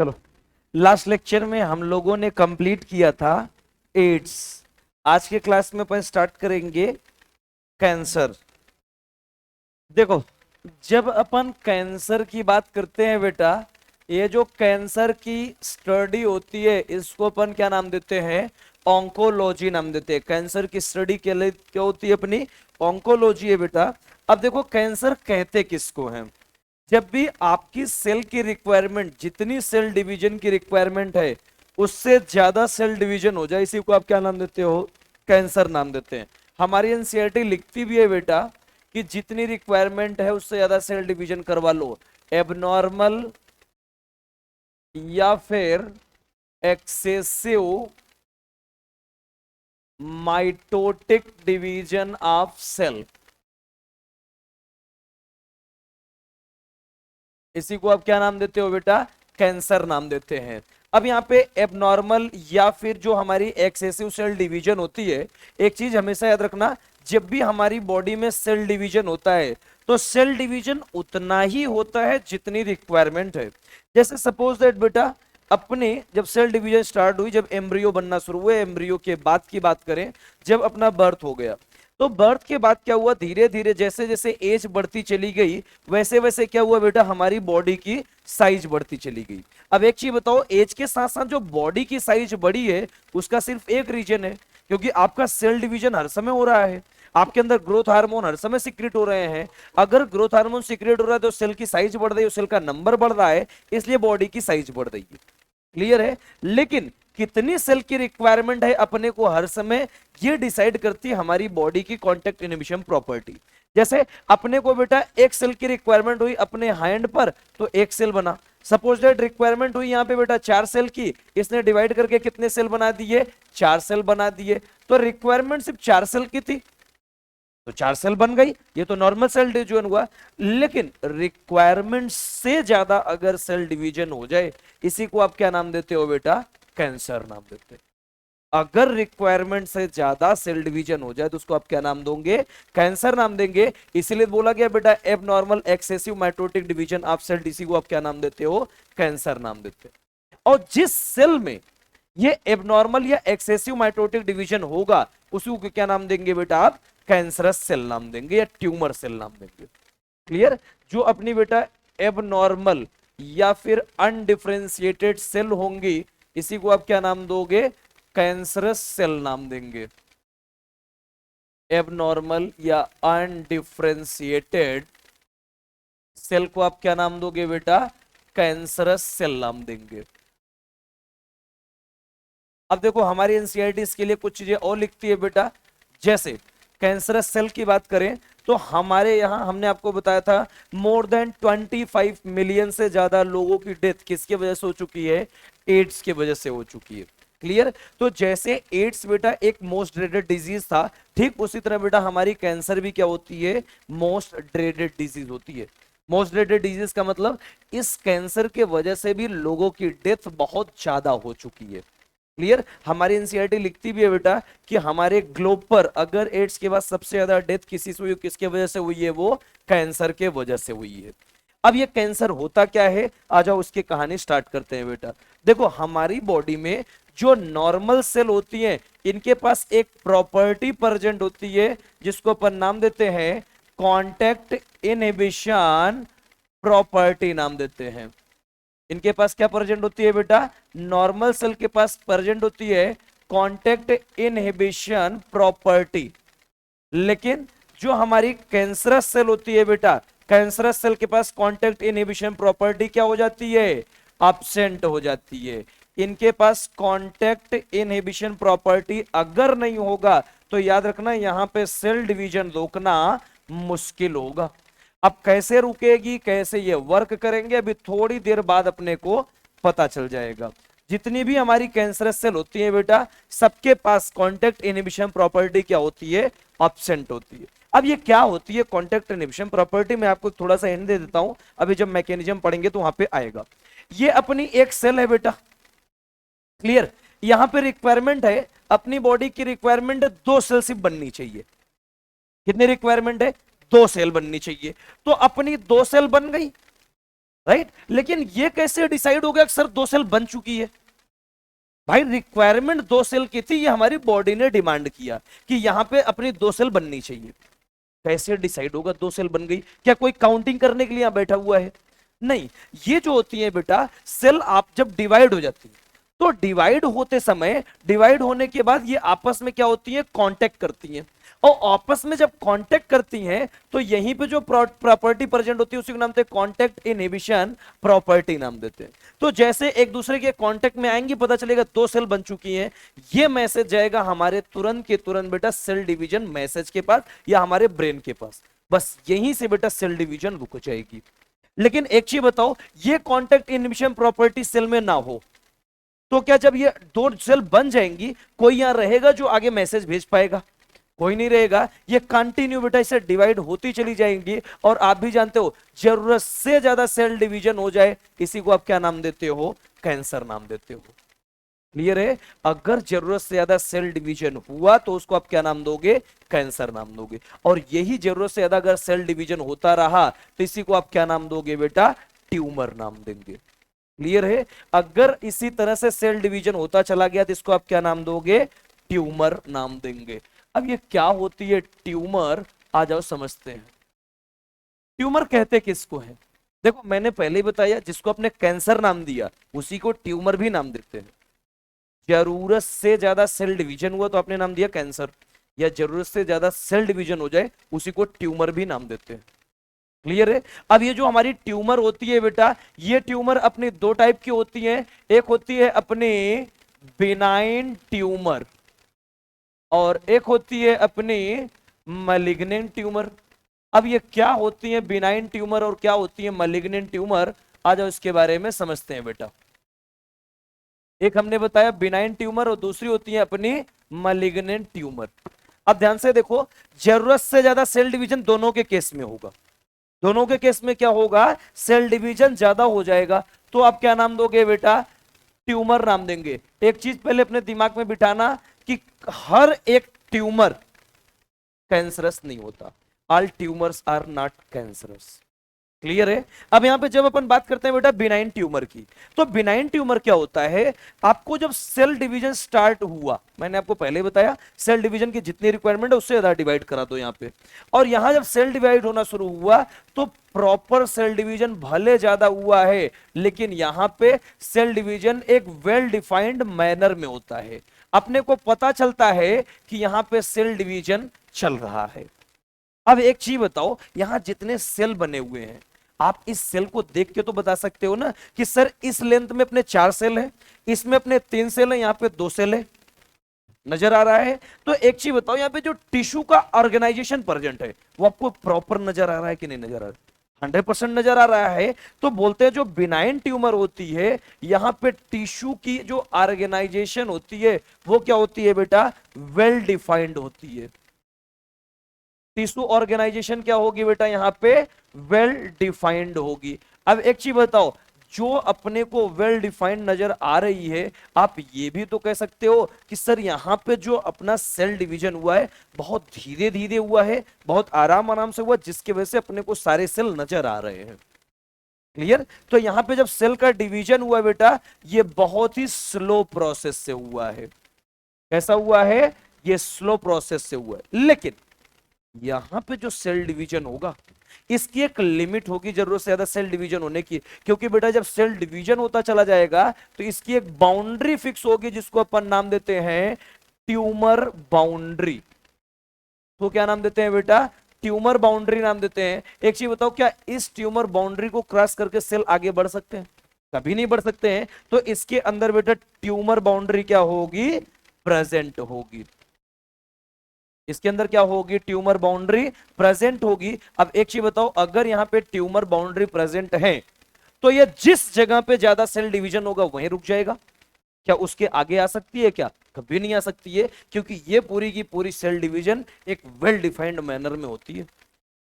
चलो, last lecture में हम लोगों ने कंप्लीट किया था एड्स। आज के क्लास में अपन स्टार्ट करेंगे कैंसर। देखो, जब अपन कैंसर की बात करते हैं बेटा, ये जो कैंसर की स्टडी होती है इसको अपन क्या नाम देते हैं? ऑन्कोलॉजी नाम देते हैं। कैंसर की स्टडी के लिए क्या होती है? अपनी ऑन्कोलॉजी है बेटा। अब देखो, कैंसर कहते किसको हैं? जब भी आपकी सेल की रिक्वायरमेंट, जितनी सेल डिवीजन की रिक्वायरमेंट है उससे ज्यादा सेल डिवीजन हो जाए, इसी को आप क्या नाम देते हो? कैंसर नाम देते हैं। हमारी एनसीईआरटी लिखती भी है बेटा कि जितनी रिक्वायरमेंट है उससे ज्यादा सेल डिवीजन करवा लो। एबनॉर्मल या फिर excessive mitotic division of cell, इसी को आप क्या नाम देते हो बेटा? कैंसर नाम देते हैं। अब यहाँ पे एबनॉर्मल या फिर जो हमारी एक्सेसिव सेल डिवीजन होती है, एक चीज हमेशा याद रखना, जब भी हमारी बॉडी में सेल डिवीजन होता है तो सेल डिवीजन उतना ही होता है जितनी रिक्वायरमेंट है। जैसे सपोज दैट बेटा, अपने जब सेल डिवीजन स्टार्ट हुई, जब एम्ब्रियो बनना शुरू हुए, एम्ब्रियो के बाद की बात करें, जब अपना बर्थ हो गया, तो बर्थ के बाद क्या हुआ? धीरे धीरे जैसे जैसे एज बढ़ती चली गई, वैसे वैसे क्या हुआ बेटा? हमारी बॉडी की साइज बढ़ती चली गई। अब एक चीज बताओ, एज के साथ साथ जो बॉडी की साइज बढ़ी है उसका सिर्फ एक रीजन है, क्योंकि आपका सेल डिवीजन हर समय हो रहा है, आपके अंदर ग्रोथ हार्मोन हर समय सीक्रेट हो रहे हैं। अगर ग्रोथ हार्मोन सीक्रेट हो रहा है तो सेल की साइज बढ़ रही है, सेल का नंबर बढ़ रहा है, इसलिए बॉडी की साइज बढ़ रही है। क्लियर है? लेकिन कितनी सेल की रिक्वायरमेंट है अपने को हर समय, ये डिसाइड करती है हमारी बॉडी की कॉन्टेक्ट इनहिबिशन प्रॉपर्टी। जैसे अपने को बेटा एक सेल की रिक्वायरमेंट हुई अपने हैंड पर, तो एक सेल बना। सपोज दैट रिक्वायरमेंट हुई यहाँ पे बेटा 4 सेल की, इसने डिवाइड करके कितने सेल बना दिए? 4 सेल बना दिए। तो रिक्वायरमेंट सिर्फ 4 सेल की थी तो 4 सेल बन गई, ये तो नॉर्मल सेल डिवीजन हुआ। लेकिन रिक्वायरमेंट से ज्यादा अगर सेल डिवीजन हो जाए, इसी को आप क्या नाम देते हो बेटा? कैंसर नाम देते हैं। अगर रिक्वायरमेंट से ज्यादा सेल डिवीजन हो जाए तो उसको आप क्या नाम दोगे? कैंसर नाम देंगे। इसीलिए बोला गया बेटा abnormal excessive mitotic division of cell, इसी को आप क्या नाम देते हो? कैंसर नाम देते हैं। और जिस सेल में ये एबनॉर्मल या एक्सेसिव माइटोटिक डिवीजन होगा, उसी को क्या नाम देंगे बेटा? आप कैंसरस सेल नाम देंगे या ट्यूमर सेल नाम देंगे। क्लियर? जो अपनी बेटा एबनॉर्मल या फिर अनडिफरेंशिएटेड सेल होंगी, इसी को आप क्या नाम दोगे? कैंसरस सेल नाम देंगे। एबनॉर्मल या अनडिफरेंशिएटेड सेल को आप क्या नाम दोगे बेटा? कैंसरस सेल नाम देंगे। अब देखो, हमारी एनसीईआरटी इसके लिए कुछ चीजें और लिखती है बेटा। जैसे कैंसरस सेल की बात करें तो हमारे यहां हमने आपको बताया था मोर देन 25 मिलियन से ज्यादा लोगों की डेथ किसकी वजह से हो चुकी है? एड्स की वजह से हो चुकी है। क्लियर? तो जैसे एड्स बेटा एक मोस्ट ड्रेडेड डिजीज था, ठीक उसी तरह बेटा हमारी कैंसर भी क्या होती है? मोस्ट ड्रेडेड डिजीज होती है। मोस्ट ड्रेडेड डिजीज का मतलब इस कैंसर के वजह से भी लोगों की डेथ बहुत ज्यादा हो चुकी है। क्लियर? हमारी एनसीईआरटी लिखती भी है बेटा कि हमारे ग्लोब पर अगर एड्स के बाद सबसे ज्यादा डेथ किसी से हुई, किसके वजह से हुई है? वो कैंसर के वजह से हुई है। अब ये कैंसर होता क्या है, आ जाओ उसकी कहानी स्टार्ट करते हैं बेटा। देखो, हमारी बॉडी में जो नॉर्मल सेल होती हैं, इनके पास एक प्रॉपर्टी प्रेजेंट होती है जिसको अपन नाम देते हैं कॉन्टैक्ट इनहिबिशन प्रॉपर्टी नाम देते हैं। इनके पास क्या प्रेजेंट होती है बेटा? नॉर्मल सेल के पास प्रेजेंट होती है कॉन्टैक्ट इनहिबिशन प्रॉपर्टी। लेकिन जो हमारी कैंसरस सेल होती है बेटा, कैंसरस सेल के पास कॉन्टैक्ट इनहिबिशन प्रॉपर्टी क्या हो जाती है? एब्सेंट हो जाती है। इनके पास कॉन्टैक्ट इनहिबिशन प्रॉपर्टी अगर नहीं होगा तो याद रखना यहां पे सेल डिवीजन रोकना मुश्किल होगा। अब कैसे रुकेगी, कैसे ये वर्क करेंगे, अभी थोड़ी देर बाद अपने को पता चल जाएगा। जितनी भी हमारी कैंसरस सेल होती है बेटा, सबके पास कॉन्टैक्ट इनहिबिशन प्रॉपर्टी क्या होती है? एब्सेंट होती है। अब ये क्या होती है कॉन्टैक्ट इनहिबिशन प्रॉपर्टी? मैं आपको थोड़ा सा हिंट दे देता हूं, अभी जब मैकेनिज्म पढ़ेंगे तो वहां पे आएगा। ये अपनी एक सेल है बेटा। क्लियर? यहां पे रिक्वायरमेंट है, अपनी बॉडी की रिक्वायरमेंट 2 सेल सिर्फ बननी चाहिए। कितनी रिक्वायरमेंट है? 2 सेल बननी चाहिए। तो अपनी 2 सेल बन गई, राइट। लेकिन ये कैसे डिसाइड हो गया कि सर 2 सेल बन चुकी है? भाई रिक्वायरमेंट 2 सेल की थी, ये हमारी बॉडी ने डिमांड किया कि यहां पे अपनी 2 सेल बननी चाहिए। कैसे डिसाइड होगा 2 सेल बन गई? क्या कोई काउंटिंग करने के लिए यहां बैठा हुआ है? नहीं। ये जो होती है बेटा सेल, आप जब डिवाइड हो जाती है तो डिवाइड होते समय, डिवाइड होने के बाद ये आपस में क्या होती है? कांटेक्ट करती हैं। और आपस में जब कांटेक्ट करती हैं तो यहीं पे जो प्रॉपर्टी प्रेजेंट होती है उसी को नाम देते हैं कांटेक्ट इनहिबिशन प्रॉपर्टी नाम देते हैं। तो जैसे एक दूसरे के कांटेक्ट में आएंगे पता चलेगा 2 सेल बन चुकी हैं, ये मैसेज जाएगा हमारे तुरंत के तुरंत बेटा सेल डिवीजन मैसेज के पास या हमारे ब्रेन के पास। बस यहीं से बेटा सेल डिवीजन रुक जाएगी। लेकिन एक चीज बताओ, ये कांटेक्ट इनहिबिशन प्रॉपर्टी सेल में ना हो तो क्या जब ये 2 सेल बन जाएंगी कोई यहां रहेगा जो आगे मैसेज भेज पाएगा? कोई नहीं रहेगा। ये कंटिन्यू बेटा इसे डिवाइड होती चली जाएंगी। और आप भी जानते हो जरूरत से ज्यादा सेल डिवीजन हो जाए इसी को आप क्या नाम देते हो? कैंसर नाम देते हो। क्लियर है? अगर जरूरत से ज्यादा सेल डिवीजन हुआ तो उसको आप क्या नाम दोगे? कैंसर नाम दोगे। और यही जरूरत से ज्यादा अगर सेल डिवीजन होता रहा तो इसी को आप क्या नाम दोगे बेटा? ट्यूमर नाम देंगे। क्लियर है? अगर इसी तरह से सेल डिवीजन होता चला गया तो इसको आप क्या नाम दोगे? ट्यूमर नाम देंगे। अब ये क्या होती है ट्यूमर? आ जाओ समझते हैं। ट्यूमर कहते किसको है? देखो मैंने पहले ही बताया, जिसको आपने कैंसर नाम दिया उसी को ट्यूमर भी नाम देते हैं। जरूरत से ज्यादा सेल डिवीजन हुआ तो आपने नाम दिया कैंसर, या जरूरत से ज्यादा सेल डिवीजन हो जाए उसी को ट्यूमर भी नाम देते हैं। क्लियर है? अब ये जो हमारी ट्यूमर होती है बेटा, ये ट्यूमर अपनी 2 टाइप की होती है। एक होती है अपनी बिनाइन ट्यूमर और एक होती है अपनी मैलिग्नेंट ट्यूमर। अब ये क्या होती है बिनाइन ट्यूमर और क्या होती है मैलिग्नेंट ट्यूमर? आ जाओ इसके बारे में समझते हैं बेटा। एक हमने बताया बिनाइन ट्यूमर और दूसरी होती है अपनी मैलिग्नेंट ट्यूमर। अब ध्यान से देखो, जरूरत से ज्यादा सेल डिवीजन दोनों के केस में होगा। दोनों के केस में क्या होगा? सेल डिवीजन ज्यादा हो जाएगा। तो आप क्या नाम दोगे बेटा? ट्यूमर नाम देंगे। एक चीज पहले अपने दिमाग में बिठाना कि हर एक ट्यूमर कैंसरस नहीं होता। All tumours are not cancerous. Clear है? अब यहां पे जब अपन बात करते हैं बेटा बिनाइन ट्यूमर की, तो बिनाइन ट्यूमर क्या होता है? आपको जब सेल डिवीजन स्टार्ट हुआ, मैंने आपको पहले बताया सेल डिवीजन की जितनी रिक्वायरमेंट है उससे ज्यादा डिवाइड करा दो यहां पे। और यहां जब सेल डिवाइड होना शुरू हुआ तो प्रॉपर सेल डिवीजन भले ज्यादा हुआ है लेकिन यहां पे सेल डिवीजन एक वेल डिफाइंड मैनर में होता है। अपने को पता चलता है कि यहां पे सेल डिवीजन चल रहा है। अब एक चीज बताओ, यहां जितने सेल बने हुए हैं आप इस सेल को देख के तो बता सकते हो ना कि सर इस लेंथ में अपने 4 सेल है, इसमें अपने 3 सेल है, यहां पे 2 सेल है। नजर आ रहा है? तो एक चीज बताओ, यहां पे जो टिश्यू का ऑर्गेनाइजेशन प्रेजेंट है वो आपको प्रॉपर नजर आ रहा है कि नहीं नजर आ रहा है? 100% नजर आ रहा है। तो बोलते हैं जो बिनाइन ट्यूमर होती है यहां पे टिश्यू की जो ऑर्गेनाइजेशन होती है वो क्या होती है बेटा? वेल डिफाइंड होती है। टिश्यू ऑर्गेनाइजेशन क्या होगी बेटा? यहां पे वेल डिफाइंड होगी। अब एक चीज बताओ, जो अपने को वेल डिफाइंड नजर आ रही है, आप ये भी तो कह सकते हो कि सर यहां पे जो अपना सेल डिवीजन हुआ है बहुत धीरे धीरे हुआ है, बहुत आराम आराम से हुआ, जिसकी वजह से अपने को सारे सेल नजर आ रहे हैं। क्लियर? तो यहां पे जब सेल का डिवीजन हुआ बेटा ये बहुत ही स्लो प्रोसेस से हुआ है। कैसा हुआ है? ये स्लो प्रोसेस से हुआ है। लेकिन यहां पे जो सेल डिवीजन होगा इसकी एक लिमिट होगी जरूरत से ज्यादा सेल डिवीजन होने की, क्योंकि बेटा जब सेल डिवीजन होता चला जाएगा तो इसकी एक बाउंड्री फिक्स होगी जिसको अपन नाम देते हैं ट्यूमर बाउंड्री। तो क्या नाम देते हैं बेटा? ट्यूमर बाउंड्री नाम देते हैं। एक चीज बताओ, क्या इस ट्यूमर बाउंड्री को क्रॉस करके सेल आगे बढ़ सकते हैं? कभी नहीं बढ़ सकते हैं। तो इसके अंदर बेटा ट्यूमर बाउंड्री क्या होगी? प्रेजेंट होगी। इसके अंदर क्या होगी? ट्यूमर बाउंड्री प्रेजेंट होगी। अब एक चीज बताओ, अगर यहां पे ट्यूमर बाउंड्री प्रेजेंट है तो ये जिस जगह पे ज्यादा सेल डिवीजन होगा वहीं रुक जाएगा। क्या उसके आगे आ सकती है? क्या कभी नहीं आ सकती है, क्योंकि ये पूरी की पूरी सेल डिवीजन एक वेल डिफाइंड मैनर में होती है।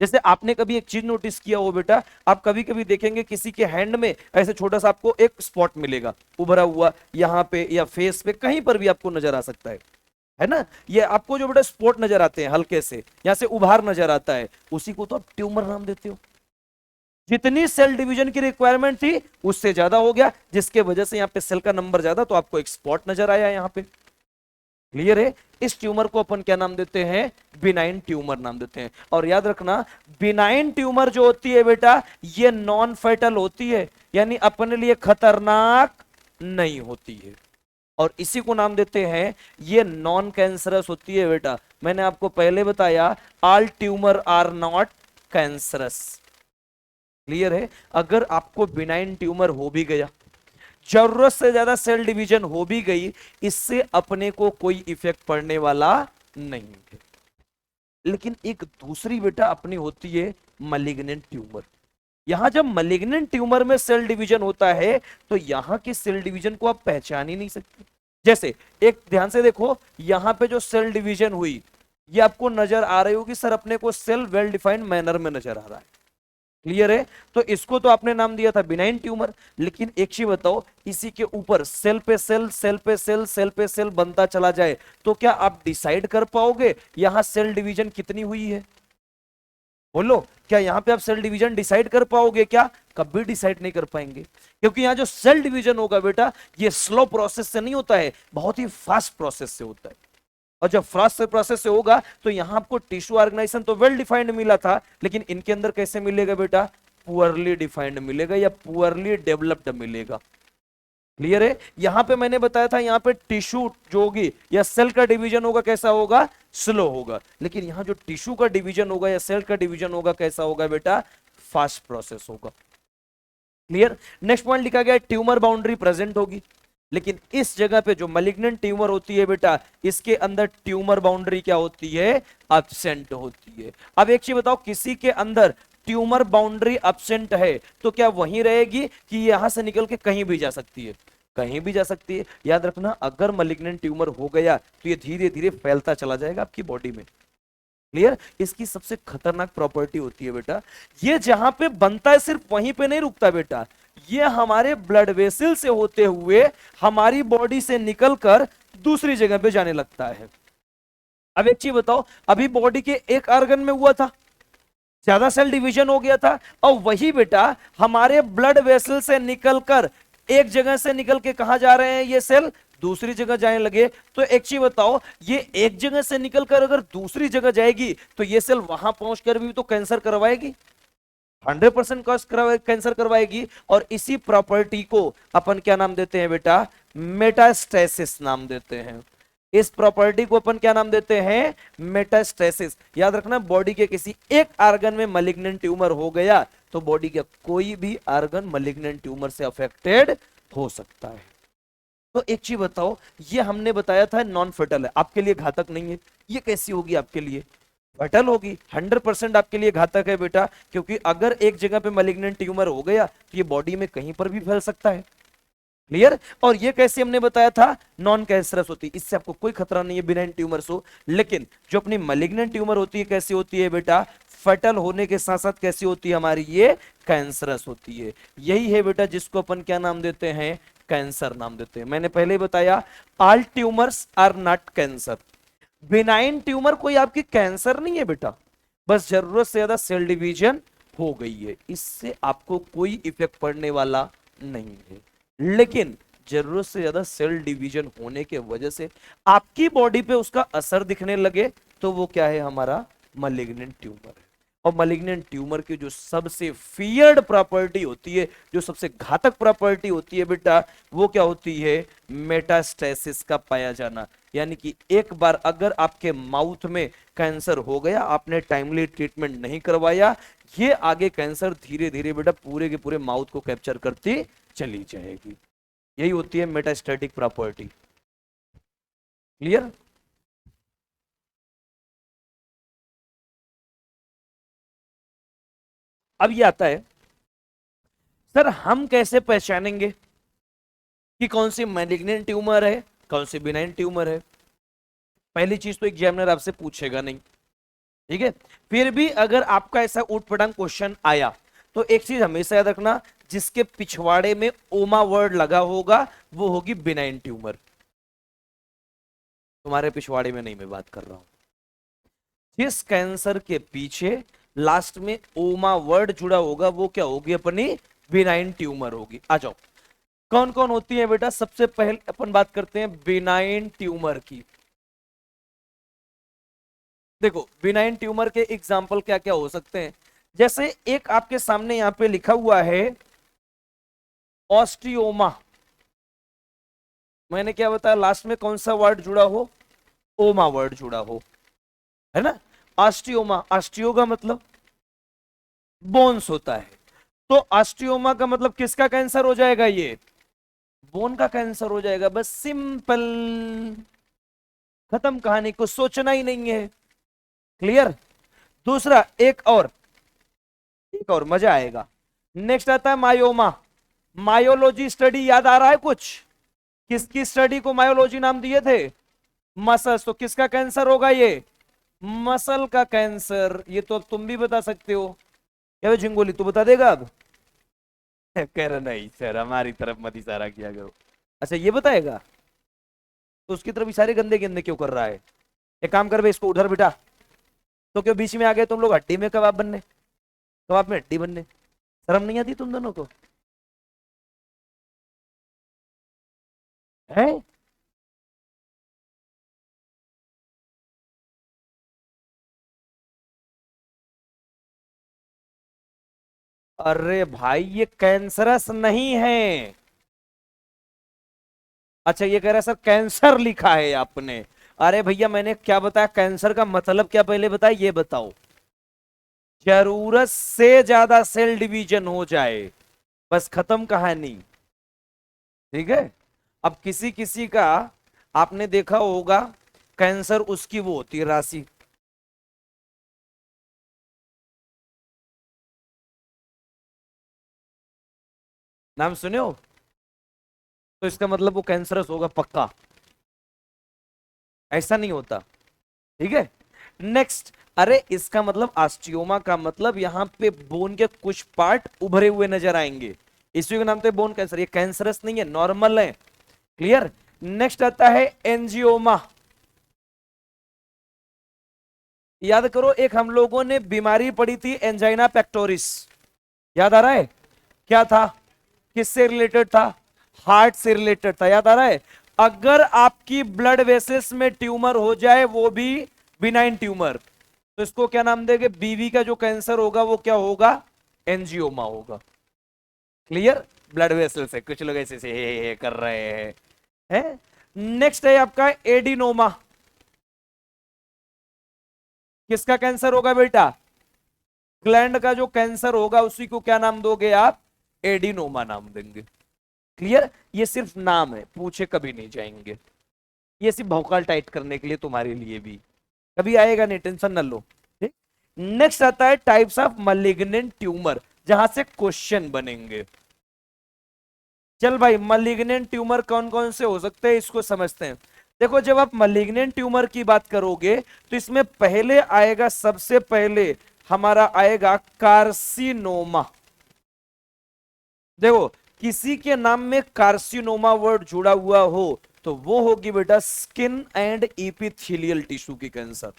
जैसे आपने कभी एक चीज नोटिस किया हो बेटा, आप कभी कभी देखेंगे किसी के हैंड में ऐसे छोटा सा आपको एक स्पॉट मिलेगा उभरा हुआ, यहां पे या फेस पे कहीं पर भी आपको नजर आ सकता है ना? ये आपको जो बेटा स्पॉट नजर आते हैं हल्के से, यहां से उभार नजर आता है, उसी को तो आप ट्यूमर नाम देते हो। जितनी सेल डिवीजन की रिक्वायरमेंट थी उससे ज्यादा हो गया, जिसके वजह से यहाँ पे सेल का नंबर ज्यादा, तो आपको एक स्पॉट नजर आया यहाँ पे। क्लियर है? इस ट्यूमर को अपन क्या नाम देते हैं? बिनाइन ट्यूमर नाम देते हैं। और याद रखना, बिनाइन ट्यूमर जो होती है बेटा, ये नॉन फेटल होती है, यानी अपने लिए खतरनाक नहीं होती है, और इसी को नाम देते हैं, ये नॉन कैंसरस होती है बेटा। मैंने आपको पहले बताया, all tumour are not cancerous. Clear है? अगर आपको बिनाइन ट्यूमर हो भी गया, जरूरत से ज्यादा सेल डिवीजन हो भी गई, इससे अपने को कोई इफेक्ट पड़ने वाला नहीं है। लेकिन एक दूसरी बेटा अपनी होती है मलिग्नेंट ट्यूमर। यहां जब मलिग्नेंट ट्यूमर में सेल डिवीजन होता है, तो यहां की सेल डिवीजन को आप पहचान ही नहीं सकते। जैसे एक ध्यान से देखो, यहां पे जो सेल डिवीजन हुई, ये आपको नजर आ रही होगी सर, अपने को सेल वेल डिफाइंड मैनर में नजर आ रहा है। क्लियर है? तो इसको तो आपने नाम दिया था बिनाइन ट्यूमर। लेकिन एक चीज बताओ, इसी के ऊपर सेल पे सेल, सेल पे सेल, सेल पे सेल बनता चला जाए, तो क्या आप डिसाइड कर पाओगे यहां सेल डिवीजन कितनी हुई है? बोलो, क्या यहां पे आप सेल डिवीजन डिसाइड कर पाओगे? क्या कभी डिसाइड नहीं कर पाएंगे, क्योंकि यहां जो सेल डिवीजन होगा बेटा, ये स्लो प्रोसेस से नहीं होता है, बहुत ही फास्ट प्रोसेस से होता है। और जब फास्ट प्रोसेस से होगा, तो यहां आपको टिश्यू ऑर्गेनाइजेशन तो वेल डिफाइंड मिला था, लेकिन इनके अंदर कैसे मिलेगा बेटा? पुअरली डिफाइंड मिलेगा, या पुअरली डेवलप्ड मिलेगा। क्लियर है? यहां पे मैंने बताया था, यहां पे टिश्यू जो होगी या सेल का डिवीजन होगा, कैसा होगा? स्लो होगा। लेकिन यहां जो टिश्यू का डिवीजन होगा या सेल का डिवीजन होगा, कैसा होगा बेटा? फास्ट प्रोसेस होगा। क्लियर? नेक्स्ट पॉइंट लिखा गया, ट्यूमर बाउंड्री प्रेजेंट होगी। लेकिन इस जगह पे जो मैलिग्नेंट ट्यूमर होती है बेटा, इसके अंदर ट्यूमर बाउंड्री क्या होती है? एब्सेंट होती है। अब एक चीज बताओ, किसी के अंदर ट्यूमर बाउंड्री एब्सेंट है, तो क्या वहीं रहेगी कि यहां से निकल के कहीं भी जा सकती है? कहीं भी जा सकती है। याद रखना, अगर मैलिग्नेंट ट्यूमर हो गया, तो ये धीरे धीरे फैलता चला जाएगा आपकी बॉडी में। क्लियर? इसकी सबसे खतरनाक प्रॉपर्टी होती है बेटा, ये जहां पे बनता है सिर्फ वहीं पे नहीं रुकता बेटा, ये हमारे ब्लड वेसल से होते हुए हमारी बॉडी से निकलकर दूसरी जगह पे जाने लगता है। अब एक चीज बताओ, अभी बॉडी के एक ऑर्गन में हुआ था, ज्यादा सेल डिवीजन हो गया था, और वही बेटा हमारे ब्लड वेसल से निकलकर एक जगह से निकल के कहां जा रहे हैं ये सेल? दूसरी जगह जाने लगे। तो एक चीज बताओ, ये एक जगह से निकलकर अगर दूसरी जगह जाएगी, तो ये सेल वहां पहुंचकर भी तो कैंसर करवाएगी, 100% कैंसर करवाएगी। और इसी प्रॉपर्टी को अपन क्या नाम देते हैं बेटा? मेटास्टेसिस नाम देते हैं। इस प्रॉपर्टी को अपन क्या नाम देते हैं? मेटास्टेसिस। याद रखना, बॉडी के किसी एक ऑर्गन में मैलिग्नेंट ट्यूमर हो गया, तो बॉडी का कोई भी ऑर्गन मैलिग्नेंट ट्यूमर से अफेक्टेड हो सकता है। तो एक चीज बताओ, ये हमने बताया था नॉन फेटल है, आपके लिए घातक नहीं है, ये कैसी होगी आपके लिए? फेटल होगी। 100% आपके लिए घातक है बेटा, क्योंकि अगर एक जगह पे मैलिग्नेंट ट्यूमर हो गया, तो ये बॉडी में कहीं पर भी फैल सकता है। क्लियर? और ये कैसे हमने बताया था? नॉन कैंसरस होती है, इससे आपको कोई खतरा नहीं है बिनाइन ट्यूमर से। लेकिन जो अपनी मैलिग्नेंट ट्यूमर होती है, कैसी होती है बेटा? फेटल होने के साथ साथ कैसी होती है हमारी? ये कैंसरस होती है। यही है बेटा जिसको अपन क्या नाम देते हैं? कैंसर नाम देते हैं। मैंने पहले बताया, all tumours are not cancer. Benign tumour कोई आपकी कैंसर नहीं है बेटा, बस जरूरत से ज्यादा सेल डिवीजन हो गई है, इससे आपको कोई इफेक्ट पड़ने वाला नहीं है। लेकिन जरूरत से ज्यादा सेल डिवीजन होने के वजह से आपकी बॉडी पे उसका असर दिखने लगे, तो वो क्या है? हमारा मैलिग्नेंट ट्यूमर है। और मैलिग्नेंट ट्यूमर की जो सबसे फियर्ड प्रॉपर्टी होती है, जो सबसे घातक प्रॉपर्टी होती है बेटा, वो क्या होती है? मेटास्टेसिस का पाया जाना। यानी कि एक बार अगर आपके माउथ में कैंसर हो गया, आपने टाइमली ट्रीटमेंट नहीं करवाया, ये आगे कैंसर धीरे धीरे बेटा पूरे के पूरे माउथ को कैप्चर करती चली जाएगी। यही होती है मेटास्टैटिक प्रॉपर्टी। क्लियर? अब ये आता है, सर हम कैसे पहचानेंगे कि कौन सी मैलिग्नेंट ट्यूमर है, कौन सी बिनाइन ट्यूमर है? पहली चीज तो एग्जामिनर आपसे पूछेगा नहीं, ठीक है? फिर भी अगर आपका ऐसा ऊटपटांग क्वेश्चन आया, तो एक चीज हमेशा याद रखना, जिसके पिछवाड़े में ओमा वर्ड लगा होगा, वो होगी बिनाइन ट्यूमर। तुम्हारे पिछवाड़े में नहीं मैं बात कर रहा हूं। जिस कैंसर के पीछे लास्ट में ओमा वर्ड जुड़ा होगा वो क्या होगी अपनी बिनाइन ट्यूमर होगी। आ जाओ कौन कौन होती है बेटा, सबसे पहले अपन बात करते हैं बिनाइन ट्यूमर की। देखो बिनाइन ट्यूमर के एग्जाम्पल क्या क्या हो सकते हैं, जैसे एक आपके सामने यहां पे लिखा हुआ है ऑस्टियोमा। मैंने क्या बताया लास्ट में कौन सा वर्ड जुड़ा हो, ओमा वर्ड जुड़ा हो, है ना। ऑस्टियोमा, ऑस्टियो का मतलब बोन्स होता है, तो ऑस्टियोमा का मतलब किसका कैंसर हो जाएगा, ये बोन का कैंसर हो जाएगा, बस सिंपल, खत्म कहानी, को सोचना ही नहीं है। क्लियर। दूसरा एक और मजा आएगा। नेक्स्ट आता है मायोमा। मायोलॉजी स्टडी याद आ रहा है कुछ, किसकी स्टडी को मायोलॉजी नाम दिए थे, मसल्स, तो किसका कैंसर होगा ये, मसल का कैंसर। ये तो अब तुम भी बता सकते हो, क्या झिंगोली तू बता देगा अब कह रहा नहीं सर हमारी तरफ मत इशारा किया करो। अच्छा ये बताएगा, तो उसकी तरफ इशारे गंदे गंदे क्यों कर रहा है। एक काम कर बे, इसको उधर बिठा, तो क्यों बीच में आ गए तुम लोग हड्डी में कबाब बनने, कबाब में हड्डी बनने, शर्म नहीं आती तुम दोनों को है। अरे भाई ये कैंसरस नहीं है। अच्छा ये कह रहा है सर कैंसर लिखा है आपने, अरे भैया मैंने क्या बताया, कैंसर का मतलब क्या पहले बताया ये बताओ, जरूरत से ज्यादा सेल डिवीजन हो जाए, बस खत्म कहानी। ठीक है। अब किसी किसी का आपने देखा होगा कैंसर, उसकी वो होती है राशि, नाम सुने हो, तो इसका मतलब वो कैंसरस होगा पक्का, ऐसा नहीं होता। ठीक है। नेक्स्ट, अरे इसका मतलब ऑस्टियोमा का मतलब यहां पे बोन के कुछ पार्ट उभरे हुए नजर आएंगे, इसी का नाम तो बोन कैंसर, ये कैंसरस नहीं है, नॉर्मल है। क्लियर। नेक्स्ट आता है एंजियोमा। याद करो एक हम लोगों ने बीमारी पढ़ी थी एंजाइना पेक्टोरिस, याद आ रहा है, क्या था, किससे रिलेटेड था, हार्ट से रिलेटेड था, याद आ रहा है। अगर आपकी ब्लड वेसल्स में ट्यूमर हो जाए, वो भी बिनाइन ट्यूमर, तो इसको क्या नाम देंगे, बीवी का जो कैंसर होगा वो क्या होगा, एंजियोमा होगा। क्लियर। ब्लड वेसल से कुछ लोग ऐसे से हे कर रहे हैं। नेक्स्ट है आपका एडिनोमा। किसका कैंसर होगा बेटा, ग्लैंड का जो कैंसर होगा उसी को क्या नाम दोगे आप, एडिनोमा नाम देंगे। क्लियर। ये सिर्फ नाम है, पूछे कभी नहीं जाएंगे, ये सिर्फ भौकाल टाइट करने के लिए तुम्हारे लिए भी, कभी आएगा नहीं, टेंशन न लो। ठीक। नेक्स्ट आता है टाइप्स ऑफ मलिग्नेंट ट्यूमर, जहां से क्वेश्चन बनेंगे। चल भाई मलिग्नेंट ट्यूमर कौन कौन से हो सकते हैं इसको समझते हैं। देखो जब आप मलिग्नेंट ट्यूमर की बात करोगे तो इसमें पहले आएगा, सबसे पहले हमारा आएगा कार्सिनोमा। देखो किसी के नाम में कार्सिनोमा वर्ड जुड़ा हुआ हो तो वो होगी बेटा स्किन एंड इपिथेलियल टिश्यू की कैंसर।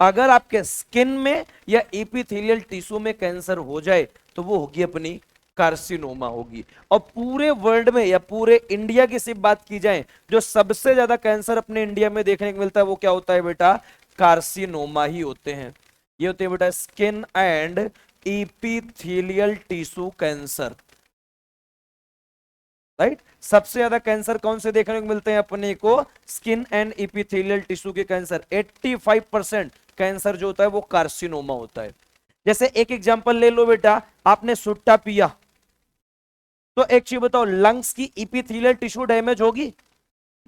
अगर आपके स्किन में या इपिथेलियल टिश्यू में कैंसर हो जाए तो वो होगी अपनी कार्सिनोमा होगी। और पूरे वर्ल्ड में या पूरे इंडिया की सिर्फ बात की जाए, जो सबसे ज्यादा कैंसर अपने इंडिया में देखने को मिलता है वो क्या होता है बेटा, कार्सिनोमा ही होते हैं। ये होते हैं बेटा skin and epithelial tissue cancer. Right. सबसे ज्यादा कैंसर कौन से देखने को मिलते हैं अपने को, स्किन एंड इपिथेलियल टिश्यू के कैंसर। 85% कैंसर जो होता है वो कार्सिनोमा होता है। जैसे एक एग्जांपल ले लो बेटा, आपने सुट्टा पिया, तो एक चीज बताओ, लंग्स की इपिथेलियल टिश्यू डैमेज होगी,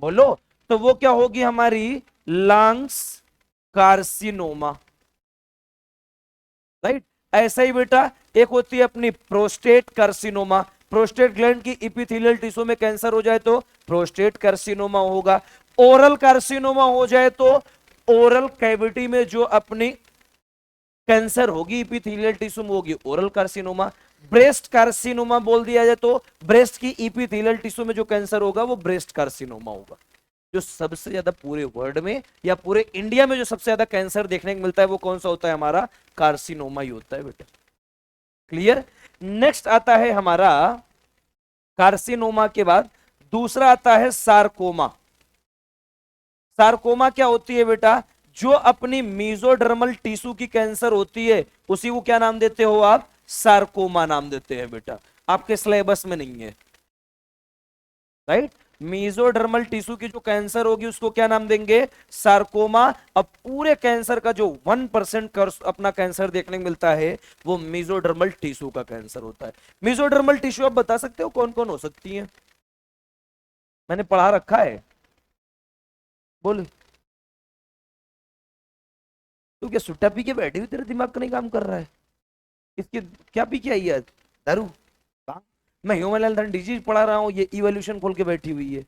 बोलो, तो वो क्या होगी हमारी लंग्स कार्सिनोमा। राइट। ऐसा ही बेटा एक होती है अपनी प्रोस्टेट कार्सिनोमा, प्रोस्टेट ग्लैंड की इपिथेलियल टिश्यू में कैंसर हो जाए तो प्रोस्टेट कार्सिनोमा होगा। ओरल कार्सिनोमा हो जाए तो ओरल कैविटी में जो अपनी कैंसर होगी इपिथेलियल टिश्यू में होगी ओरल कार्सिनोमा। ब्रेस्ट कार्सिनोमा बोल दिया जाए तो ब्रेस्ट की इपिथेलियल टिश्यू में जो कैंसर होगा वो ब्रेस्ट कार्सिनोमा होगा। जो सबसे ज्यादा पूरे वर्ल्ड में या पूरे इंडिया में जो सबसे ज्यादा कैंसर देखने को मिलता है वो कौन सा होता है? हमारा कार्सिनोमा ही होता है बेटा। क्लियर? नेक्स्ट आता है हमारा कार्सिनोमा के बाद दूसरा आता है सार्कोमा। सार्कोमा क्या होती है बेटा? जो अपनी मीजोडर्मल टिश्यू की कैंसर होती है उसी को क्या नाम देते हो आप? सार्कोमा नाम देते हैं बेटा। आपके सिलेबस में नहीं है, राइट? मीजोडर्मल टिश्यू की जो कैंसर होगी उसको क्या नाम देंगे? सार्कोमा। अब पूरे कैंसर का जो 1% अपना कैंसर देखने को मिलता है वो मीजोडर्मल टिश्यू का कैंसर होता है। मीजोडर्मल टिश्यू आप बता सकते हो कौन कौन हो सकती है? मैंने पढ़ा रखा है, बोल। तू क्या सुट्टा पी के बैठी हुई, तेरा दिमाग का नहीं काम कर रहा है? इसकी क्या पी के आई है? दारू? हाँ? मैं ह्यूमन हेल्थ एंड डिजीज पढ़ा रहा हूँ, ये इवोल्यूशन खोल के बैठी हुई है।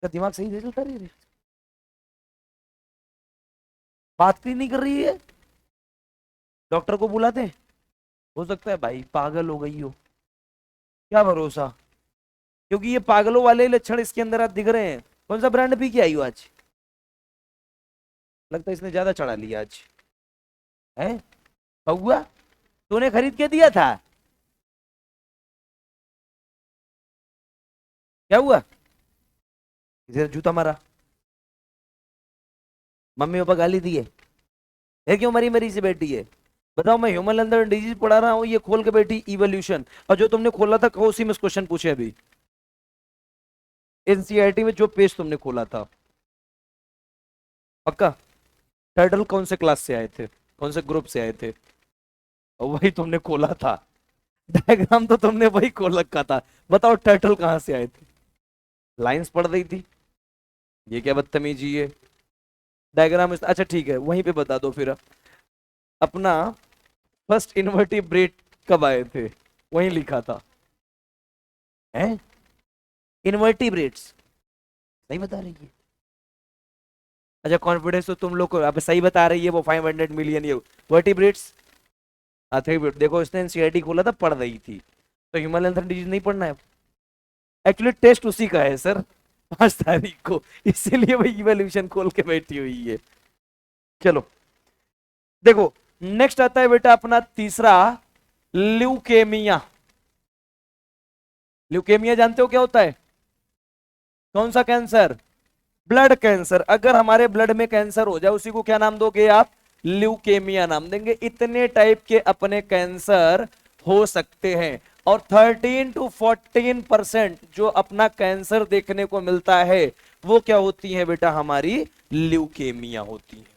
क्या दिमाग सही से चलता रही है? बात क्यों नहीं कर रही है? डॉक्टर को बुलाते हैं? हो सकता है भाई पागल हो गई हो, क्या भरोसा। क्योंकि ये पागलों वाले लक्षण इसके अंदर आप दिख रहे हैं। कौन सा ब्रांड पी के आई हो आज? लगता है इसने ज्यादा चढ़ा लिया आज, है? हुआ तूने खरीद के दिया था? क्या हुआ? इधर जूता मारा? मम्मी पापा गाली दिए? है क्यों मरी मरी से बैठी है? बताओ, मैं ह्यूमन अंदर डिजीज पढ़ा रहा हूँ, ये खोल के बैठी इवोल्यूशन। और जो तुमने खोला था उसी में क्वेश्चन पूछे अभी एनसीईआरटी में जो पेज तुमने खोला था। पक्का? टाइटल कौन से क्लास से आए थे, कौन से ग्रुप से आए थे? और वही तुमने खोला था। डायग्राम तो तुमने वही खोल रखा था। बताओ टाइटल कहां से आए थे? लाइंस पढ़ रही थी? ये क्या बदतमीजी है? डायग्राम अच्छा ठीक है, वहीं पे बता दो फिर। अपना फर्स्ट इन्वर्टिब्रेट कब आए थे? वहीं लिखा था, हैं? इन्वर्टिब्रेट्स सही बता रही है? अच्छा, कॉन्फिडेंस तो तुम लोग को, अब सही बता रही है वो 500 मिलियन ये वर्टिब्रेट्स। देखो इसने एनसीईआरटी खोला था, पढ़ रही थी। तो ह्यूमन हेल्थ एंड डिजीज नहीं पढ़ना है? एक्चुअली टेस्ट उसी का है सर, 5 तारीख को, इसीलिए वही इवोल्यूशन खोल के बैठी हुई है। चलो देखो, नेक्स्ट आता है बेटा अपना तीसरा, ल्यूकेमिया। ल्यूकेमिया जानते हो क्या होता है? कौन सा कैंसर? Blood cancer. अगर हमारे ब्लड में कैंसर हो जाए उसी को क्या नाम दोगे आप? ल्यूकेमिया नाम देंगे। इतने टाइप के अपने कैंसर हो सकते हैं और 13 to 14% जो अपना कैंसर देखने को मिलता है वो क्या होती है बेटा? हमारी ल्यूकेमिया होती है।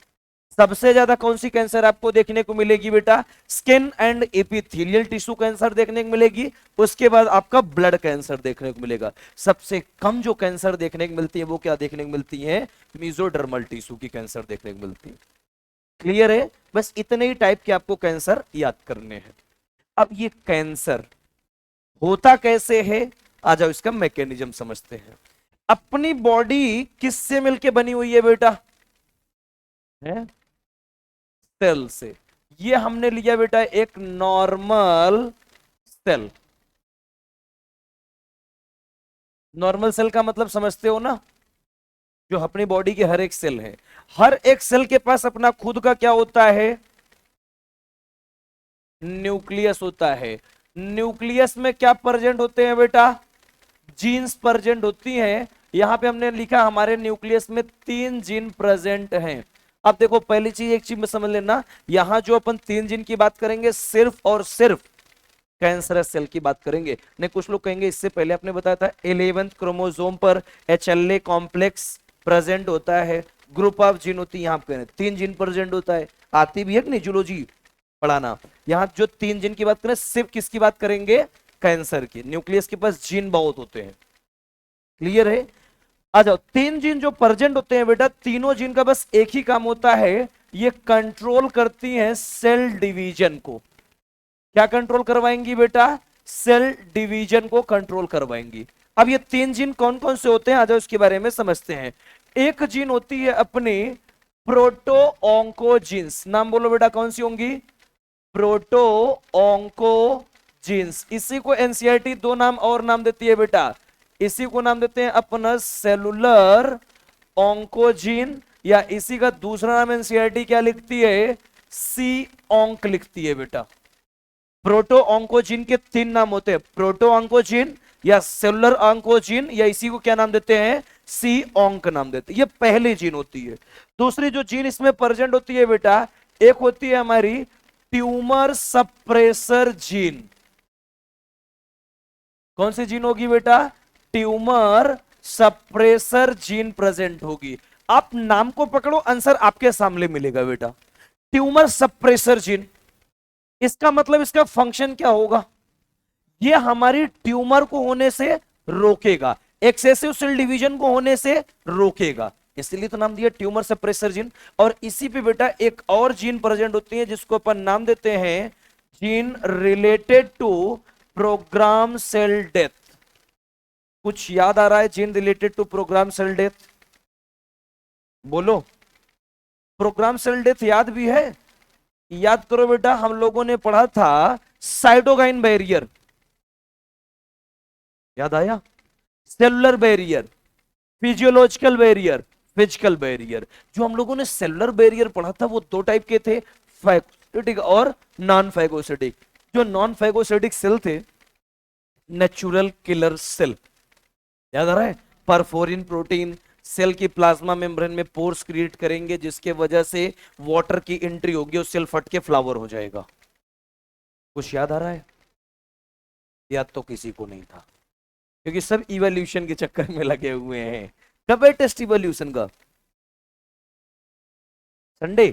सबसे ज्यादा कौन सी कैंसर आपको देखने को मिलेगी बेटा? Skin and epithelial tissue cancer देखने को मिलेगी। उसके बाद आपका ब्लड कैंसर देखने को मिलेगा। सबसे कम जो कैंसर देखने को मिलती है वो क्या देखने को मिलती है? मीजोडर्मल टिश्यू की कैंसर देखने को मिलती है। क्लियर है? बस इतने ही टाइप के आपको कैंसर याद करने हैं। अब ये कैंसर होता कैसे है, आ जाओ इसका मैकेनिज्म समझते हैं। अपनी बॉडी किससे मिलके बनी हुई है बेटा? है सेल से। ये हमने लिया बेटा एक नॉर्मल सेल। नॉर्मल सेल का मतलब समझते हो ना? जो अपनी बॉडी के हर एक सेल है, हर एक सेल के पास अपना खुद का क्या होता है? न्यूक्लियस होता है। न्यूक्लियस में क्या प्रेजेंट होते हैं बेटा? जीन्स प्रेजेंट होती हैं। यहां पे हमने लिखा हमारे न्यूक्लियस में 3 जीन प्रेजेंट हैं। अब देखो, पहली चीज एक चीज में समझ लेना, यहां जो अपन 3 जीन की बात करेंगे सिर्फ और सिर्फ कैंसरस सेल की बात करेंगे। नहीं, कुछ लोग कहेंगे इससे पहले आपने बताया था 11th क्रोमोसोम पर HLA कॉम्प्लेक्स प्रेजेंट होता है, ग्रुप ऑफ जीन होती है। यहाँ पे 3 जीन प्रेजेंट होता है। आती भी है कि नहीं जूलॉजी पढ़ाना? यहाँ जो 3 जीन की बात करें, सिर्फ किसकी बात करेंगे? कैंसर की। न्यूक्लियस के पास जीन बहुत होते हैं। क्लियर है? आ जाओ, 3 जीन जो प्रेजेंट होते हैं बेटा, तीनों जीन का बस एक ही काम होता है, ये कंट्रोल करती हैं सेल डिवीजन को। क्या कंट्रोल करवाएंगी बेटा? सेल डिवीजन को कंट्रोल करवाएंगी। अब ये 3 जीन कौन कौन से होते हैं, आ जाओ इसके बारे में समझते हैं। एक जीन होती है अपनी प्रोटो ऑन्कोजीन्स। नाम बोलो बेटा, कौन सी होंगी? Proto oncogenes. इसी को एनसीईआरटी 2 नाम और नाम देती है बेटा, इसी को नाम देते हैं अपना सेलुलर ऑन्कोजीन, या इसी का दूसरा नाम एनसीईआरटी क्या लिखती है, सी ऑन्क लिखती है बेटा। प्रोटो ऑन्कोजीन के तीन नाम होते हैं, प्रोटो ऑन्कोजीन या सेलुलर ऑन्कोजीन, या इसी को क्या नाम देते हैं, सी ऑन्क नाम देते हैं। ये पहली जीन होती है। दूसरी जो जीन इसमें प्रेजेंट होती है बेटा, एक होती है हमारी ट्यूमर सप्रेसर जीन। कौन सी जीन होगी बेटा, ट्यूमर सप्रेसर जीन प्रेजेंट होगी। आप नाम को पकड़ो, आंसर आपके सामने मिलेगा बेटा। ट्यूमर सप्रेसर जीन, इसका मतलब इसका फंक्शन क्या होगा, ये हमारी ट्यूमर को होने से रोकेगा, एक्सेसिव सेल डिवीजन को होने से रोकेगा, इसलिए तो नाम दिया ट्यूमर सप्रेसर जीन। और इसी पे बेटा एक और जीन प्रेजेंट होती है जिसको अपन नाम देते हैं gene related to programme cell death. कुछ याद आ रहा है gene related to programme cell death, बोलो। प्रोग्राम सेल डेथ याद भी है, याद करो बेटा, हम लोगों ने पढ़ा था साइटोकाइन बैरियर, याद आया, cellular barrier, physiological barrier, physical barrier. जो हम लोगों ने सेलुलर बैरियर पढ़ा था वो दो टाइप के थे, फैगोसिटिक और नॉन फैगोसिटिक। जो नॉन फैगोसिटिक सेल थे, नेचुरल किलर सेल, याद आ रहा है, परफोरिन प्रोटीन सेल की प्लाज्मा मेम्ब्रेन में पोर्स क्रिएट करेंगे जिसके वजह से वाटर की एंट्री होगी और सेल फट के फ्लावर हो जाएगा। कुछ याद आ रहा है, याद तो किसी को नहीं था क्योंकि सब इवोल्यूशन के चक्कर में लगे हुए हैं। कब है टेस्ट इवोल्यूशन का, संडे,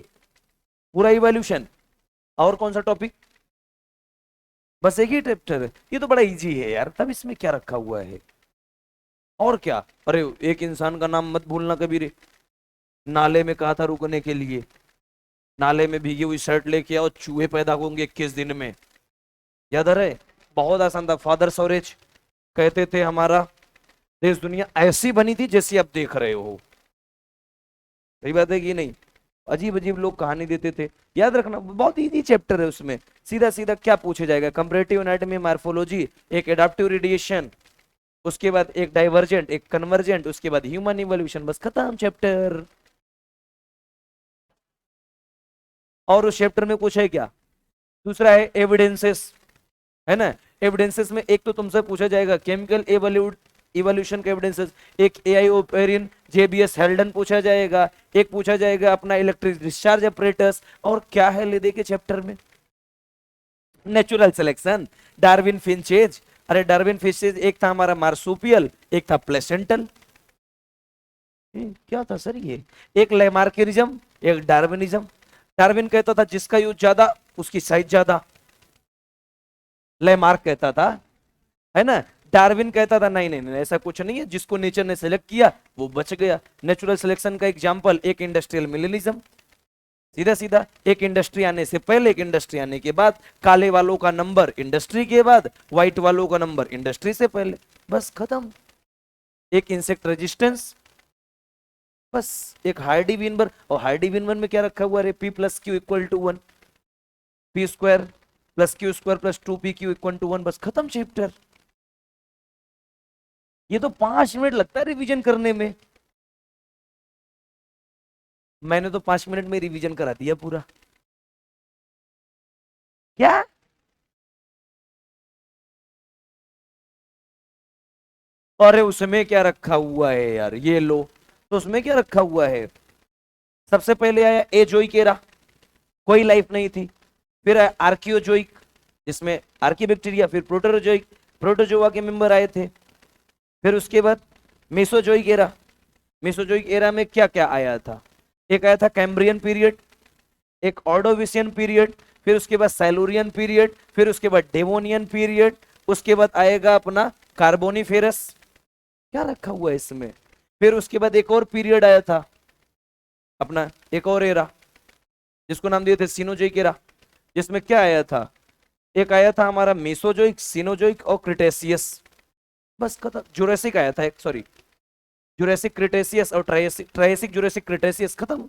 पूरा इवोल्यूशन। और कौन सा टॉपिक, बस एक ही चैप्टर है, ये तो बड़ा इजी है यार, तब इसमें क्या रखा हुआ है, और क्या। अरे एक इंसान का नाम मत भूलना कभी रे, नाले में कहा था रुकने के लिए, नाले में भीगी हुई शर्ट लेके आओ, चूहे पैदा होंगे 21 दिन में, याद आ रहा है, बहुत आसान था। फादर सोरेज कहते थे हमारा देश दुनिया ऐसी बनी थी जैसी आप देख रहे हो, सही बात है कि नहीं, अजीब अजीब लोग कहानी देते थे, याद रखना, बहुत इजी चैप्टर है, उसमें सीधा सीधा क्या पूछा जाएगा, कंपैरेटिव एनाटॉमी मॉर्फोलॉजी, एक एडाप्टिव रेडिएशन, उसके बाद एक डाइवर्जेंट, एक कन्वर्जेंट, उसके बाद ह्यूमन इवोल्यूशन, बस खत्म चैप्टर। और उस चैप्टर में कुछ है क्या, दूसरा है एविडेंसेस, है ना। एविडेंसेस में एक तो तुमसे पूछा जाएगा केमिकल इवोल्यूशन के एविडेंसेस, एक एआई ओपेरिन जेबीएस हेल्डन पूछा जाएगा, एक पूछा जाएगा अपना इलेक्ट्रिक डिस्चार्ज अपरेटस, और क्या है ले दे के चैप्टर में, नेचुरल सिलेक्शन, डार्विन फिंचेज। अरे डार्विन फिंचेज एक था हमारा मार्सुपियल, एक था प्लेसेंटल, क्या था सर ये, एक लैमार्किज्म, एक डार्विनिज्म। डार्विन कहता था जिसका यूज ज्यादा उसकी साइज ज्यादा, लैमार्क कहता था, है ना। डार्विन कहता था नहीं नहीं नहीं ऐसा कुछ नहीं है, जिसको नेचर ने सिलेक्ट किया वो बच गया। नेचुरल सिलेक्शन का एग्जांपल एक इंडस्ट्रियल मिलेनिज्म, सीधा सीधा एक इंडस्ट्री आने से पहले एक इंडस्ट्री आने के बाद, काले वालों का नंबर इंडस्ट्री के बाद, व्हाइट वालों का नंबर इंडस्ट्री से पहले, बस खत्म। एक इंसेक्ट रेजिस्टेंस, बस एक हार्डी विनबर, और हार्डी विनबर में क्या रखा हुआ है, P plus Q equal to 1, P square plus Q square plus 2p Q equal to 1, बस खत्म चैप्टर। ये तो 5 मिनट लगता है रिवीजन करने में, मैंने तो 5 मिनट में रिवीजन करा दिया पूरा। क्या अरे उसमें क्या रखा हुआ है यार, ये लो, तो उसमें क्या रखा हुआ है, सबसे पहले आया एजोइकेरा, कोई लाइफ नहीं थी, फिर आया आर्कियोजोइक जिसमें आर्कीबैक्टीरिया, फिर प्रोटोजोइक, प्रोटोजोआ के मेंबर आए थे, फिर उसके बाद मेसोजोइक एरा, मेसोजोइक एरा में क्या क्या आया था, एक आया था कैम्ब्रियन पीरियड, एक ऑर्डोविशियन पीरियड, फिर उसके बाद साइलुरियन पीरियड, फिर उसके बाद डेवोनियन पीरियड, उसके बाद आएगा अपना कार्बोनिफेरस, क्या रखा हुआ है इसमें, फिर उसके बाद एक और पीरियड आया था अपना, एक और एरा जिसको नाम दिए थे सिनोजोइक एरा, जिसमें क्या आया था, एक आया था हमारा मेसोजोइक, सिनोजोइक और क्रिटेशियस, बस खत्म। जुरासिक आया था एक, सॉरी जुरासिक क्रिटेशियस और ट्रायसिक जुरासिक क्रिटेशियस, खत्म।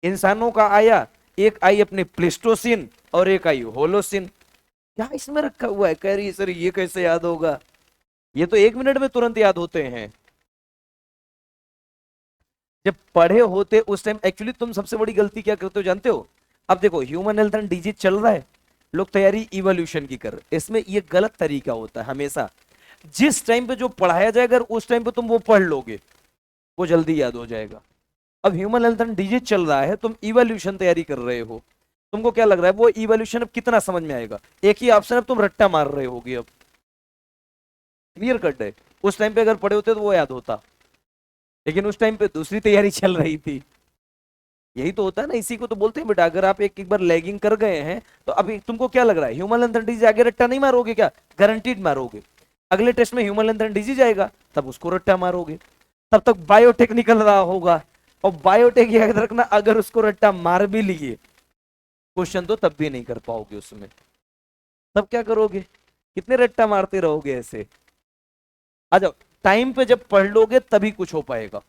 इंसानों का आया, एक आई अपने प्लेस्टोसिन और एक आई होलोसिन, क्या इसमें रखा हुआ है, कह रही सर ये कैसे याद होगा, ये तो 1 मिनट में तुरंत याद होते हैं, जब पढ़े होते उस टाइम। एक्चुअली तुम सबसे बड़ी गलती क्या करते हो जानते हो? अब देखो ह्यूमन हेल्थ एंड डिजीज चल रहा है, लोग तैयारी इवोल्यूशन की कर रहे हैं। इसमें ये गलत तरीका होता है हमेशा। जिस टाइम पे जो पढ़ाया जाएगा उस टाइम पे तुम वो पढ़ लोगे, वो जल्दी याद हो जाएगा। अब ह्यूमन हेल्थ एंड डिजीज चल रहा है, तुम इवोल्यूशन तैयारी कर रहे हो, तुमको क्या लग रहा है वो इवोल्यूशन अब कितना समझ में आएगा? एक ही ऑप्शन, अब तुम रट्टा मार रहे होगे। अब क्लियर कट है। उस टाइम पे अगर पढ़े होते तो वो याद होता, लेकिन उस टाइम पे दूसरी तैयारी चल रही थी। यही तो होता है ना, इसी को तो बोलते हैं बेटा, अगर आप एक एक बार लैगिंग कर गए हैं तो अभी तुमको क्या लग रहा है ह्यूमन हेल्थ एंड डिजीज आगे रट्टा नहीं मारोगे क्या? गारंटीड मारोगे। अगले टेस्ट में ह्यूमन हेल्थ एंड डिजीज आएगा, तब उसको रट्टा मारोगे। तब तक बायोटेक निकल रहा होगा, और बायोटेक याद रखना, अगर उसको रट्टा मार भी लिए क्वेश्चन तो तब भी नहीं कर पाओगे उसमें। तब क्या करोगे? कितने रट्टा मारते रहोगे ऐसे? आ जाओ, टाइम पे जब पढ़ लोगे तभी कुछ हो पाएगा।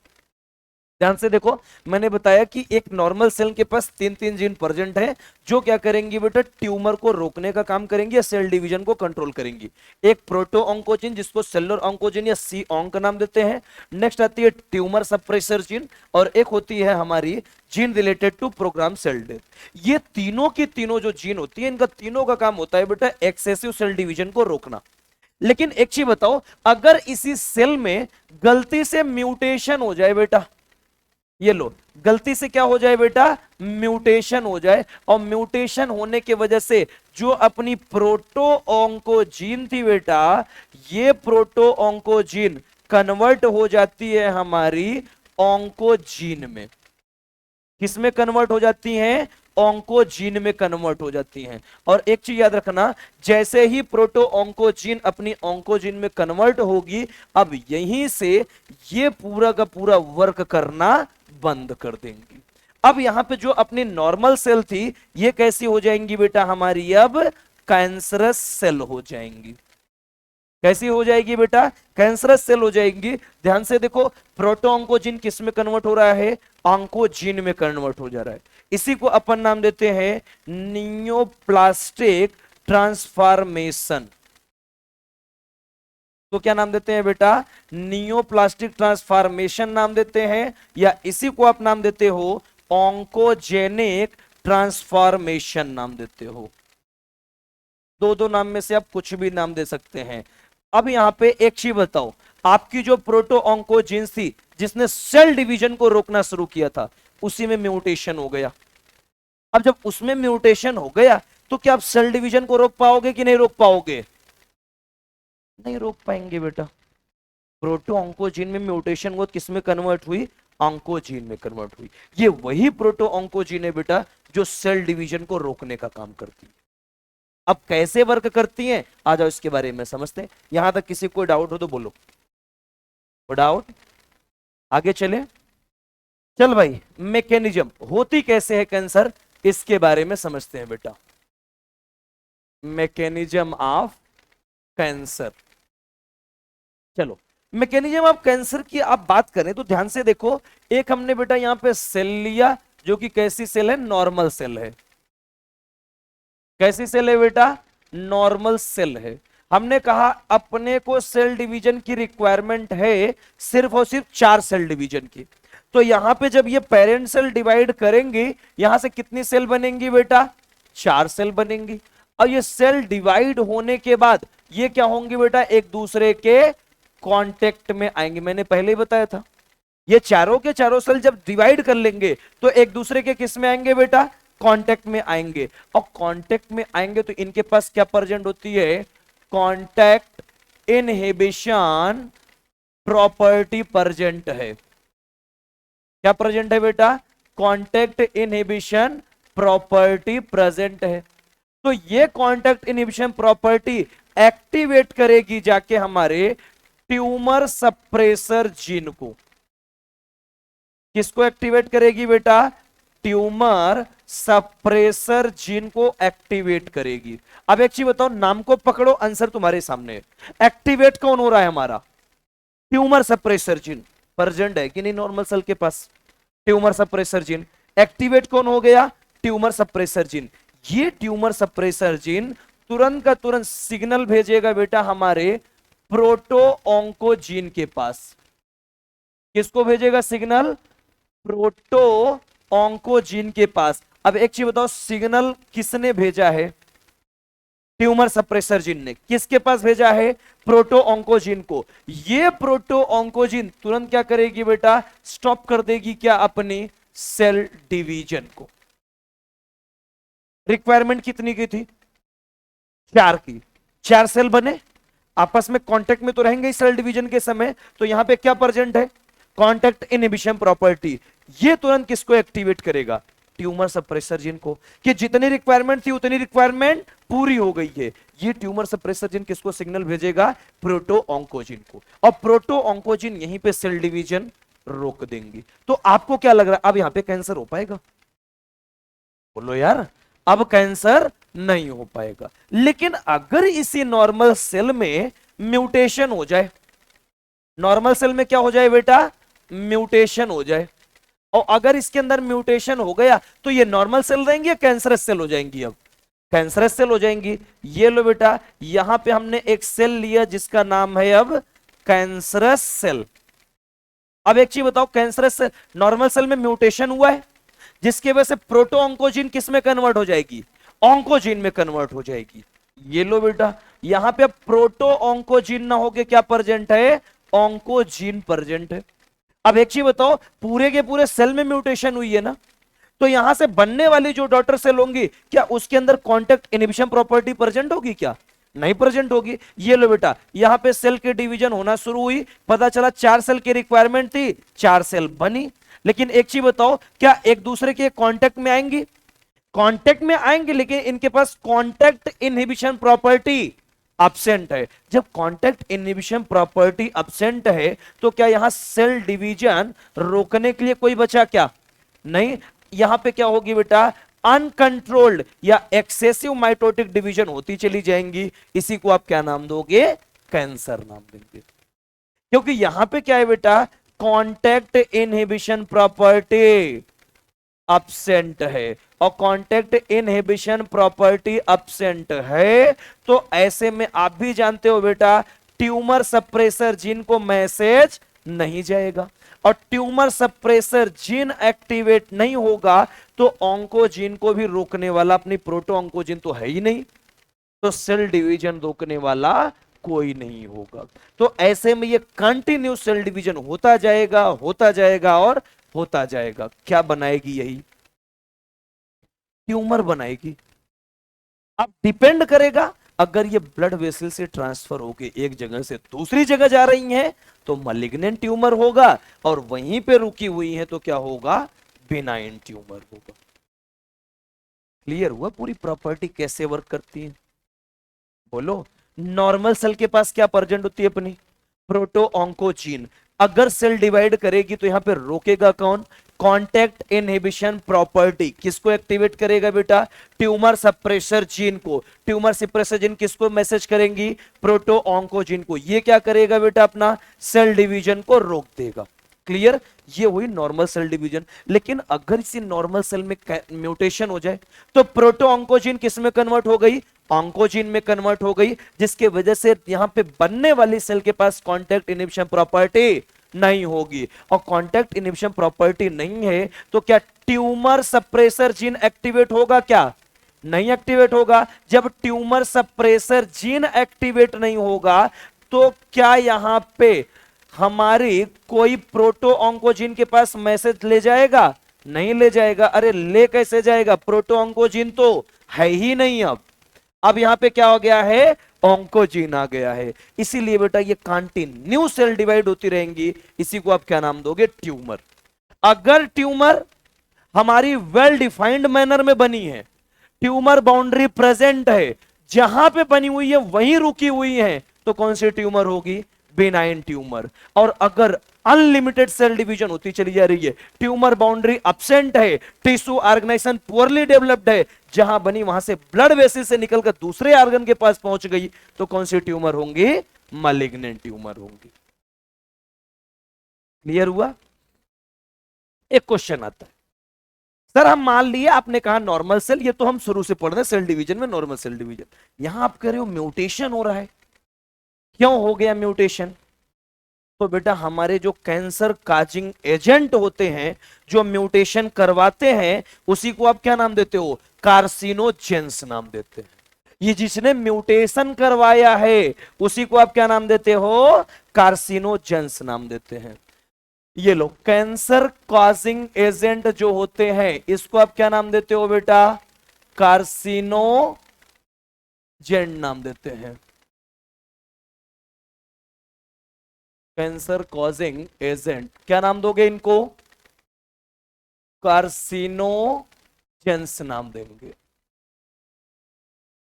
ध्यान से देखो, मैंने बताया कि एक नॉर्मल सेल के पास 3 जीन प्रेजेंट है, जो क्या करेंगी बेटा, ट्यूमर को रोकने का काम करेंगी या सेल डिवीजन को कंट्रोल करेंगी। एक प्रोटो ऑन्कोजीन जिसको सेलुलर ऑन्कोजीन या सी ऑन्क का नाम देते हैं। नेक्स्ट आती है ट्यूमर सप्रेसर जीन, और एक होती है हमारी gene related to programme cell death. ये तीनों की तीनों जो जीन होती है, इनका तीनों का काम होता है बेटा एक्सेसिव सेल डिवीजन को रोकना। लेकिन एक चीज बताओ, अगर इसी सेल में गलती से म्यूटेशन हो जाए बेटा, ये लो, गलती से क्या हो जाए बेटा, म्यूटेशन हो जाए, और म्यूटेशन होने की वजह से जो अपनी प्रोटो ऑन्कोजीन थी बेटा, ये प्रोटो ऑन्कोजीन कन्वर्ट हो जाती है हमारी ऑन्कोजीन में। किसमें कन्वर्ट हो जाती हैं? ऑन्कोजीन में कन्वर्ट हो जाती हैं। और एक चीज याद रखना, जैसे ही प्रोटो ऑन्कोजीन अपनी ऑन्कोजीन में कन्वर्ट होगी, अब यहीं से ये पूरा का पूरा वर्क करना बंद कर देंगी। अब यहां पे जो अपनी नॉर्मल सेल थी, ये कैसी हो जाएंगी बेटा हमारी? अब कैंसरस सेल हो जाएंगी। कैसी हो जाएगी बेटा? कैंसरस सेल हो जाएंगी। ध्यान से देखो, प्रोटो ऑन्कोजीन किस में कन्वर्ट हो रहा है? ऑन्कोजीन में कन्वर्ट हो जा रहा है। इसी को अपन नाम देते हैं नियोप्लास्टिक ट्रांसफॉर्मेशन। तो क्या नाम देते हैं बेटा? नियोप्लास्टिक ट्रांसफॉर्मेशन नाम देते हैं, या इसी को आप नाम देते हो ऑन्कोजेनिक ट्रांसफॉर्मेशन नाम देते हो। दो दो नाम में से आप कुछ भी नाम दे सकते हैं। अब यहां पे एक चीज बताओ, आपकी जो प्रोटो ऑन्कोजीन थी जिसने सेल डिवीजन को रोकना शुरू किया था, उसी में म्यूटेशन हो गया। अब जब उसमें म्यूटेशन हो गया तो क्या आप सेल डिवीजन को रोक पाओगे कि नहीं रोक पाओगे? नहीं रोक पाएंगे बेटा। प्रोटो ऑन्कोजीन में म्यूटेशन हुआ, किसमें कन्वर्ट हुई? ऑन्कोजीन में कन्वर्ट हुई। ये वही प्रोटो ऑन्कोजीन है बेटा जो सेल डिवीजन को रोकने का काम करती है। अब कैसे वर्क करती हैं, आ जाओ इसके बारे में समझते हैं। यहां तक किसी को डाउट हो तो बोलो, डाउट? आगे चले, चल भाई। मैकेनिज्म होती कैसे है कैंसर, इसके बारे में समझते हैं बेटा। मैकेनिज्म ऑफ कैंसर, चलो मैकेनिज्म ऑफ कैंसर की आप बात करें तो ध्यान से देखो, एक हमने बेटा यहां पे सेल लिया जो कि कैसी सेल है? नॉर्मल सेल है। कैसी सेल है बेटा? नॉर्मल सेल है। हमने कहा अपने को सेल डिवीजन की रिक्वायरमेंट है सिर्फ और सिर्फ 4 सेल डिवीजन की। तो यहां पे जब ये पेरेंट सेल डिवाइड करेंगे, यहां से कितनी सेल बनेंगी बेटा? 4 सेल बनेंगी। और ये सेल डिवाइड होने के बाद ये क्या होंगे बेटा? एक दूसरे के कांटेक्ट में आएंगे। मैंने पहले ही बताया था, ये चारों के चारों सेल जब डिवाइड कर लेंगे तो एक दूसरे के किस में आएंगे बेटा? कांटेक्ट में आएंगे। और कांटेक्ट में आएंगे तो इनके पास क्या प्रेजेंट होती है? कांटेक्ट इनहिबिशन प्रॉपर्टी प्रेजेंट है। क्या प्रेजेंट है बेटा? कांटेक्ट इनहिबिशन प्रॉपर्टी प्रेजेंट है। तो ये कांटेक्ट इनहिबिशन प्रॉपर्टी एक्टिवेट करेगी जाके हमारे ट्यूमर सप्रेसर जीन को। किसको एक्टिवेट करेगी बेटा? ट्यूमर सप्रेसर जीन को एक्टिवेट करेगी। अब एक चीज बताओ, नाम को पकड़ो, आंसर तुम्हारे सामने है। एक्टिवेट कौन हो रहा है हमारा? Tumour suppressor gene. प्रेजेंट है कि नहीं नॉर्मल सेल के पास ट्यूमर सप्रेसर जीन? एक्टिवेट कौन हो गया? Tumour suppressor gene. ये ट्यूमर सप्रेसर जीन तुरंत का तुरंत सिग्नल भेजेगा बेटा हमारे प्रोटो ऑन्कोजीन के पास। किसको भेजेगा सिग्नल? प्रोटो ऑन्कोजीन के पास। अब एक चीज बताओ, सिग्नल किसने भेजा है? ट्यूमर सप्रेसर जीन ने। किसके पास भेजा है? प्रोटो ऑन्कोजीन को। ये प्रोटो ऑन्कोजीन तुरंत क्या करेगी बेटा? स्टॉप कर देगी क्या? अपनी सेल डिवीजन को। रिक्वायरमेंट कितनी की थी? 4 की। 4 सेल बने, आपस में कांटेक्ट में तो रहेंगे सेल डिवीजन के समय, तो यहां पे क्या प्रेजेंट है? Contact inhibition property. ये तुरंत किसको एक्टिवेट करेगा? ट्यूमर सप्रेसर जीन को। कि जितनी रिक्वायरमेंट थी उतनी रिक्वायरमेंट पूरी हो गई है। ये ट्यूमर सप्रेसर जीन किसको सिग्नल भेजेगा? प्रोटो ऑन्कोजीन को। और प्रोटो ऑन्कोजीन यहीं पे सेल डिवीजन रोक देंगी। तो आपको क्या लग रहा है, अब यहां पे कैंसर हो पाएगा? बोलो यार, अब कैंसर नहीं हो पाएगा। लेकिन अगर इसी नॉर्मल सेल में म्यूटेशन हो जाए, नॉर्मल सेल में क्या हो जाए बेटा? म्यूटेशन हो जाए। और अगर इसके अंदर म्यूटेशन हो गया तो ये नॉर्मल सेल रहेंगी या कैंसरस सेल हो जाएंगी? अब कैंसरस सेल हो जाएंगी। ये लो बेटा, यहां पे हमने एक सेल लिया जिसका नाम है अब कैंसरस सेल। अब एक चीज बताओ, कैंसरस सेल, नॉर्मल सेल में म्यूटेशन हुआ है जिसकी वजह से प्रोटो ऑन्कोजीन किस में कन्वर्ट हो जाएगी? ऑन्कोजीन में कन्वर्ट हो जाएगी। ये लो बेटा, यहां पे प्रोटो ऑन्कोजीन ना होके क्या प्रेजेंट है? ऑन्कोजीन प्रेजेंट है। अब एक चीज बताओ, पूरे के पूरे सेल में म्यूटेशन हुई है ना, तो यहां से बनने वाली जो डॉटर सेल होंगी, क्या उसके अंदर कांटेक्ट इनहिबिशन प्रॉपर्टी प्रेजेंट होगी? क्या नहीं प्रेजेंट होगी। ये लो बेटा, यहां पे सेल के डिवीजन होना शुरू हुई, पता चला 4 सेल की रिक्वायरमेंट थी, 4 सेल बनी। लेकिन एक चीज बताओ, क्या एक दूसरे के कांटेक्ट में आएंगी? कांटेक्ट में आएंगे, लेकिन इनके पास कांटेक्ट इनहिबिशन प्रॉपर्टी अब्सेंट है। जब कांटेक्ट इनहिबिशन प्रॉपर्टी अब्सेंट है तो क्या यहां सेल डिवीजन रोकने के लिए कोई बचा? क्या नहीं। यहां पे क्या होगी बेटा? अनकंट्रोल्ड या एक्सेसिव माइटोटिक डिवीजन होती चली जाएंगी। इसी को आप क्या नाम दोगे? कैंसर नाम देंगे। क्योंकि यहां पे क्या है बेटा? कांटेक्ट इनहिबिशन प्रॉपर्टी अब्सेंट है। और कांटेक्ट इनहिबिशन प्रॉपर्टी अब्सेंट है तो ऐसे में आप भी जानते हो बेटा, ट्यूमर सप्रेसर जीन को मैसेज नहीं जाएगा। और ट्यूमर सप्रेसर जीन एक्टिवेट नहीं होगा तो ऑन्कोजीन को भी रोकने वाला अपनी प्रोटो ऑन्कोजीन तो है ही नहीं, तो सेल डिवीजन रोकने वाला कोई नहीं होगा। तो ऐसे में ये कंटिन्यू सेल डिवीजन होता जाएगा, होता जाएगा और होता जाएगा। क्या बनाएगी? यही ट्यूमर बनाएगी। अब डिपेंड करेगा, अगर ये ब्लड वेसल से ट्रांसफर होके एक जगह से दूसरी जगह जा रही हैं तो मलिग्नेंट ट्यूमर होगा, और वहीं पे रुकी हुई है तो क्या होगा? बेनाइन ट्यूमर होगा। क्लियर हुआ पूरी प्रॉपर्टी कैसे वर्क करती है? बोलो, नॉर्मल सेल के पास क्या प्रेजेंट होती है? अपनी प्रोटो ऑन्कोजीन। अगर सेल डिवाइड करेगी तो यहां पे रोकेगा कौन? Contact inhibition property. किसको एक्टिवेट करेगा बेटा? ट्यूमर सप्रेसर जीन को। ट्यूमर सप्रेसर जीन किसको मैसेज करेंगी? प्रोटो ऑन्कोजीन को। ये क्या करेगा बेटा? अपना सेल डिवीजन को रोक देगा। क्लियर? ये हुई नॉर्मल सेल डिवीजन। लेकिन अगर इसी नॉर्मल सेल में म्यूटेशन हो जाए तो प्रोटो ऑन्कोजीन किस में कन्वर्ट हो गई? ऑन्कोजीन में कन्वर्ट हो गई, जिसके वजह से यहां पे बनने वाली सेल के पास कांटेक्ट इनहिबिशन प्रॉपर्टी नहीं होगी। और कांटेक्ट इनहिबिशन प्रॉपर्टी नहीं है तो क्या ट्यूमर सप्रेसर जीन एक्टिवेट होगा? क्या नहीं एक्टिवेट होगा। जब ट्यूमर सप्रेसर जीन एक्टिवेट नहीं होगा तो क्या यहां पे हमारी कोई प्रोटो ऑन्कोजीन के पास मैसेज ले जाएगा? नहीं ले जाएगा। अरे ले कैसे जाएगा? प्रोटो ऑन्कोजीन तो है ही नहीं। अब यहां पे क्या हो गया है? ऑन्कोजीन आ गया है। इसीलिए बेटा ये कंटिन्यू सेल डिवाइड होती रहेंगी। इसी को आप क्या नाम दोगे? ट्यूमर। अगर ट्यूमर हमारी वेल डिफाइंड मैनर में बनी है, ट्यूमर बाउंड्री प्रेजेंट है, जहां पे बनी हुई है वहीं रुकी हुई है, तो कौन सी ट्यूमर होगी? Benign tumour. और अगर अनलिमिटेड सेल डिवीजन होती चली जा रही है, ट्यूमर बाउंड्री अब्सेंट है, टिश्यू ऑर्गेनाइजेशन पुअरली डेवलप्ड है, जहां बनी वहां से ब्लड वेसल से निकलकर दूसरे ऑर्गन के पास पहुंच गई, तो कौन सी ट्यूमर होंगी? मलिग्नेंट ट्यूमर होंगी। क्लियर हुआ? एक क्वेश्चन आता है, सर हम मान लिए आपने कहा नॉर्मल सेल, ये तो हम शुरू से पढ़ रहे हैं सेल डिवीजन में, नॉर्मल सेल डिवीजन, यहां आप कह रहे हो म्यूटेशन हो रहा है, क्यों हो गया म्यूटेशन? तो बेटा हमारे जो कैंसर काजिंग एजेंट होते हैं, जो म्यूटेशन करवाते हैं, उसी को आप क्या नाम देते हो? कार्सिनोजेंस नाम देते हैं। ये जिसने म्यूटेशन करवाया है उसी को आप क्या नाम देते हो? कार्सिनोजेंस नाम देते हैं। ये लो, कैंसर कॉजिंग एजेंट जो होते हैं इसको आप क्या नाम देते हो बेटा? कार्सिनोजेंट नाम देते हैं। कैंसर कॉजिंग एजेंट क्या नाम दोगे इनको? कार्सिनोजेंस नाम देंगे।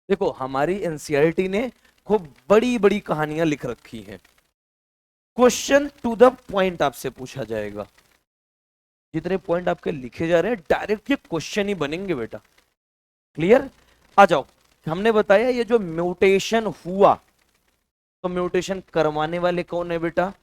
देखो हमारी एनसीईआरटी ने खूब बड़ी बड़ी कहानियां लिख रखी हैं। क्वेश्चन टू द पॉइंट आपसे पूछा जाएगा। जितने पॉइंट आपके लिखे जा रहे हैं डायरेक्ट ये क्वेश्चन ही बनेंगे बेटा। क्लियर? आ जाओ। हमने बताया ये जो म्यूटेशन हुआ, तो म्यूटेशन करवाने वाले कौन है बेटा?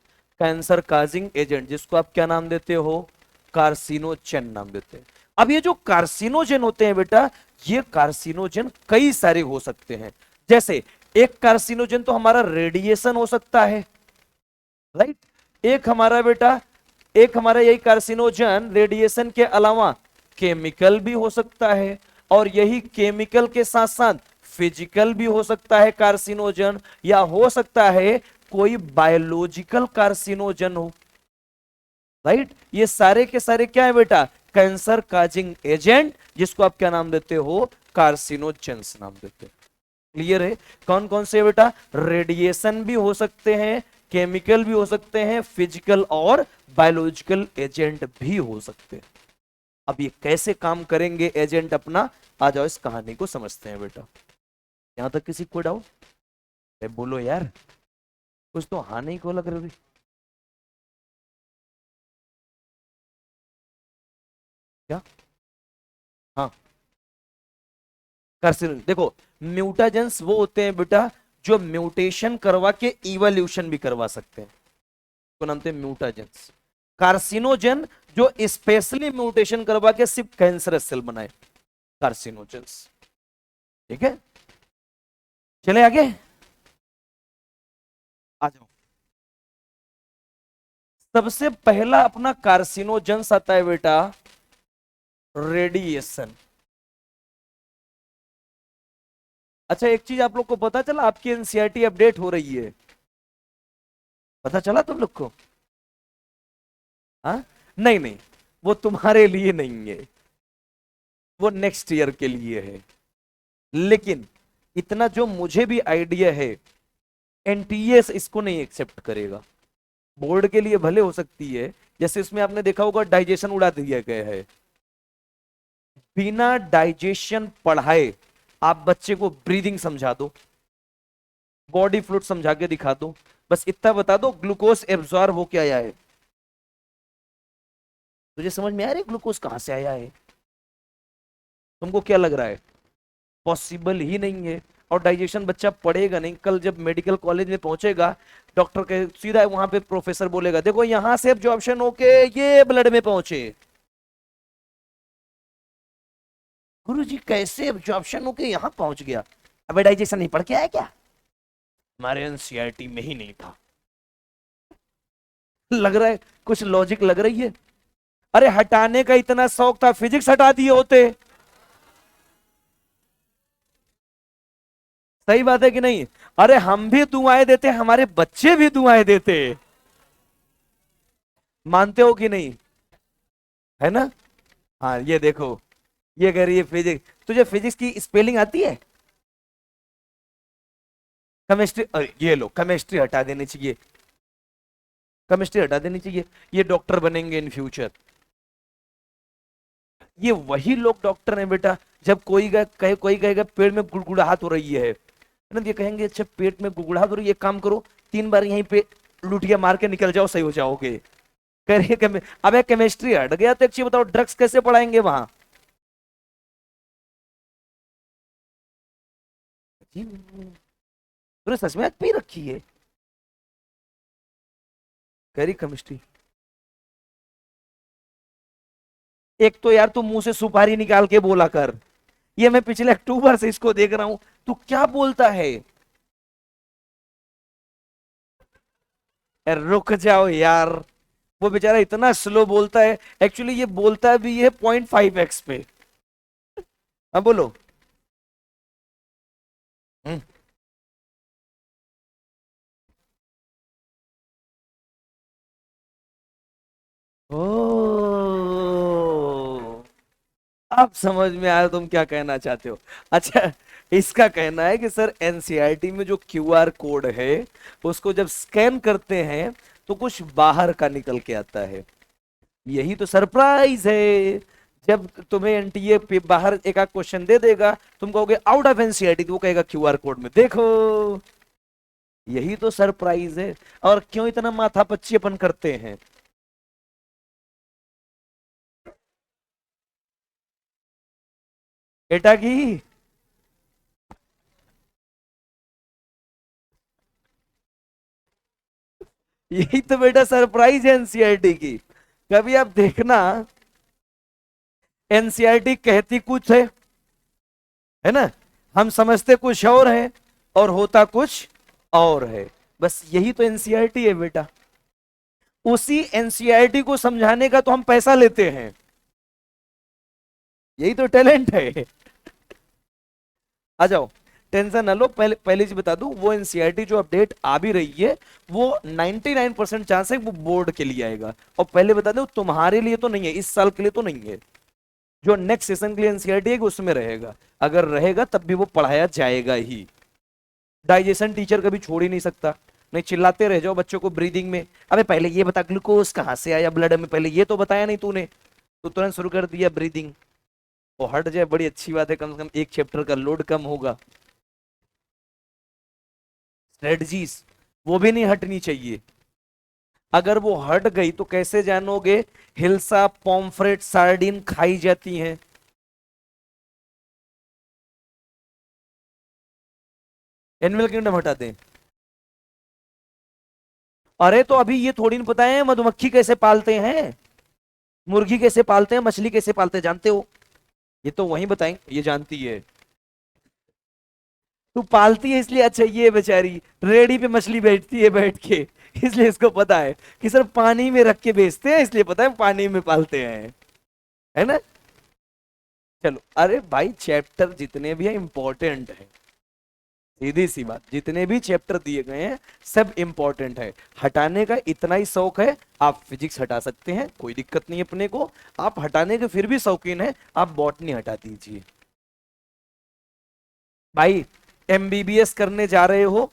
कैंसर काजिंग एजेंट, जिसको आप क्या नाम देते हो? कार्सिनोजेन नाम देते हैं। अब ये जो कार्सिनोजेन होते हैं बेटा, ये कार्सिनोजेन कई सारे हो सकते हैं। जैसे एक कार्सिनोजेन तो हमारा रेडिएशन हो सकता है, राइट? एक हमारा बेटा, एक हमारा यही कार्सिनोजन रेडिएशन के अलावा केमिकल भी हो सकता है, और यही केमिकल के साथ साथ फिजिकल भी हो सकता है कार्सिनोजन, या हो सकता है कोई बायोलॉजिकल कार्सिनोजन हो, राइट? ये सारे के सारे क्या है बेटा? कैंसर काजिंग एजेंट, जिसको आप क्या नाम देते हो? कार्सिनोजेंस नाम देते हैं। क्लियर है? कौन कौन से बेटा? रेडिएशन भी हो सकते हैं, केमिकल भी हो सकते हैं, फिजिकल और बायोलॉजिकल एजेंट भी हो सकते हैं। अब ये कैसे काम करेंगे एजेंट अपना, आ जाओ इस कहानी को समझते हैं बेटा। यहां तक किसी को डाउट? बोलो यार, कुछ तो हाँ नहीं को लग रही। क्या? हाँ, कार्सिनो देखो, म्यूटाजेंस वो होते हैं बेटा जो म्यूटेशन करवा के इवोल्यूशन भी करवा सकते हैं, तो नाम थे म्यूटाजेंस। कार्सिनोजन जो स्पेशली म्यूटेशन करवा के सिर्फ कैंसरस सेल बनाए, कार्सिनोजेंस। ठीक है, चले आगे, आ जाओ। सबसे पहला अपना कार्सिनोजेंस आता है बेटा रेडिएशन। अच्छा एक चीज आप लोग को पता चला, आपकी एनसीईआरटी अपडेट हो रही है, पता चला तुम लोग को? हाँ, नहीं नहीं, वो तुम्हारे लिए नहीं है, वो नेक्स्ट ईयर के लिए है। लेकिन इतना जो मुझे भी आइडिया है, एनटीएस इसको नहीं एक्सेप्ट करेगा। बोर्ड के लिए भले हो सकती है, जैसे इसमें आपने देखा होगा डाइजेशन उड़ा दिया गया है। बिना डाइजेशन पढ़ाए आप बच्चे को ब्रीदिंग समझा दो, बॉडी फ्लूइड समझा के दिखा दो, बस इतना बता दो ग्लूकोज एब्जॉर्ब हो के आया है। तुझे समझ में आ रहा है ग्लूकोज कहां से आया है? तुमको क्या लग रहा है? पॉसिबल ही नहीं है। और डाइजेशन बच्चा पढ़ेगा नहीं, कल जब मेडिकल कॉलेज में पहुंचेगा, डॉक्टर के सीधा वहां पे प्रोफेसर बोलेगा देखो यहां से एब्जॉर्प्शन होके ये ब्लड में पहुंचे। गुरुजी कैसे एब्जॉर्प्शन होके यहां पहुंच गया? अबे डाइजेशन नहीं पढ़ के आया क्या? हमारे एनसीईआरटी में ही नहीं था। लग रहा है कुछ लॉजिक लग रही है। अरे हटाने का इतना शौक था, फिजिक्स हटा दिए होते। सही बात है कि नहीं? अरे हम भी दुआएं देते, हमारे बच्चे भी दुआएं देते। मानते हो कि नहीं? है ना? हाँ ये देखो, ये कह रही है फिजिक्स। तुझे फिजिक्स की स्पेलिंग आती है? केमिस्ट्री, ये लो केमिस्ट्री हटा देनी चाहिए, केमिस्ट्री हटा देनी चाहिए। ये डॉक्टर बनेंगे इन फ्यूचर। ये वही लोग डॉक्टर हैं बेटा, जब कोई कहेगा पेट में गुड़गुड़ाहट हो रही है ना, ये कहेंगे अच्छा पेट में गुड़गुड़ाहट हो रही है, एक काम करो 3 बार यहीं पे लुटिया मार के निकल जाओ, सही हो जाओगे। कह रही है अब केमिस्ट्री हट गया तो एक चीज बताओ, ड्रग्स कैसे पढ़ाएंगे वहां? तूने सच में पी रखी है? कह रही केमिस्ट्री। एक तो यार तू मुंह से सुपारी निकाल के बोला कर, ये मैं पिछले अक्टूबर से इसको देख रहा हूं, तू क्या बोलता है? रुक जाओ यार, वो बेचारा इतना स्लो बोलता है, एक्चुअली ये बोलता भी है 0.5x पे। हाँ बोलो। हम्म। ओ, अब समझ में आया तुम क्या कहना चाहते हो। अच्छा, इसका कहना है कि सर एनसीईआरटी में जो क्यूआर कोड है उसको जब स्कैन करते हैं तो कुछ बाहर का निकल के आता है। यही तो सरप्राइज है। जब तुम्हें एनटीए पे बाहर एक आध क्वेश्चन दे देगा, तुम कहोगे आउट ऑफ एनसीईआरटी, तो वो कहेगा क्यूआर कोड में देखो। यही तो सरप्राइज है। और क्यों इतना माथापच्ची अपन करते हैं। बेटा की, यही तो बेटा सरप्राइज है एनसीईआरटी की। कभी आप देखना, एनसीईआरटी कहती कुछ है ना, हम समझते कुछ और है और होता कुछ और है। बस यही तो एनसीईआरटी है बेटा। उसी एनसीईआरटी को समझाने का तो हम पैसा लेते हैं। यही तो टैलेंट है। आ जाओ, टेंशन ना लो। पहले पहले चीज बता दूं, वो एनसीईआरटी जो अपडेट आ भी रही है वो 99% चांस है वो बोर्ड के लिए आएगा। और पहले बता दूं, तुम्हारे लिए तो नहीं है, इस साल के लिए तो नहीं है। जो नेक्स्ट सेशन के लिए एनसीईआरटी है उसमें रहेगा। अगर रहेगा तब भी वो पढ़ाया जाएगा ही। डाइजेशन टीचर कभी छोड़ ही नहीं सकता। नहीं चिल्लाते रह जाओ बच्चों को ब्रीदिंग में, अबे पहले ये बता ग्लूकोज कहाँ से आया ब्लड में, पहले ये तो बताया नहीं तूने, तो तुरंत शुरू कर दिया ब्रीदिंग। वो हट जाए बड़ी अच्छी बात है, कम से कम एक चैप्टर का लोड कम होगा। स्ट्रेटजीज वो भी नहीं हटनी चाहिए। अगर वो हट गई तो कैसे जानोगे हिल्सा पॉम्फ्रेट सार्डिन खाई जाती हैं। एनिमल किंगडम हटा दें। अरे तो अभी ये थोड़ी नहीं पता है मधुमक्खी कैसे पालते हैं, मुर्गी कैसे पालते हैं, मछली कैसे पालते हैं, जानते हो। ये तो वही बताएंगे, ये जानती है। तू पालती है इसलिए, अच्छा ये बेचारी रेडी पे मछली बैठती है बैठ के, इसलिए इसको पता है कि सर पानी में रख के बेचते हैं, इसलिए पता है पानी में पालते हैं, है ना। चलो, अरे भाई चैप्टर जितने भी हैं इंपॉर्टेंट है। सीधी सी बात, जितने भी चैप्टर दिए गए हैं सब इंपॉर्टेंट है। हटाने का इतना ही शौक है, आप फिजिक्स हटा सकते हैं, कोई दिक्कत नहीं अपने को। आप हटाने के फिर भी शौकीन है, आप बॉटनी हटा दीजिए। भाई एमबीबीएस करने जा रहे हो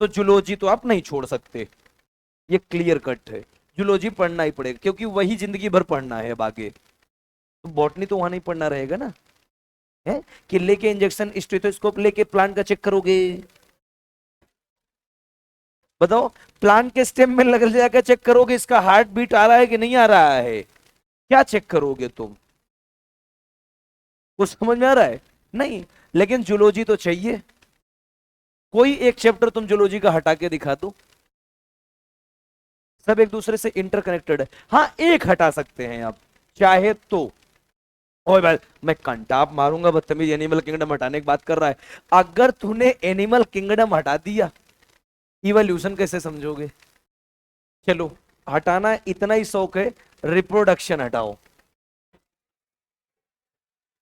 तो जूलॉजी तो आप नहीं छोड़ सकते, ये क्लियर कट है। जूलॉजी पढ़ना ही पड़ेगा क्योंकि वही जिंदगी भर पढ़ना है अब आगे। तो बॉटनी तो वहां नहीं पढ़ना रहेगा ना, है कि लेके इंजेक्शन स्टेथोस्कोप लेके प्लांट का चेक करोगे। बताओ, प्लांट के स्टेम में लग जाकर चेक करोगे इसका हार्ट बीट आ रहा है कि नहीं आ रहा है, क्या चेक करोगे तुम। कुछ समझ में आ रहा है नहीं। लेकिन जूलॉजी तो चाहिए। कोई एक चैप्टर तुम जूलॉजी का हटा के दिखा दो, सब एक दूसरे से इंटरकनेक्टेड है। हाँ एक हटा सकते हैं आप चाहे तो। ओए भाई मैं कंटाप मारूंगा, बदतमीज एनिमल किंगडम हटाने की बात कर रहा है। अगर तूने एनिमल किंगडम हटा दिया, इवोल्यूशन कैसे समझोगे। चलो, हटाना इतना ही शौक है, रिप्रोडक्शन हटाओ।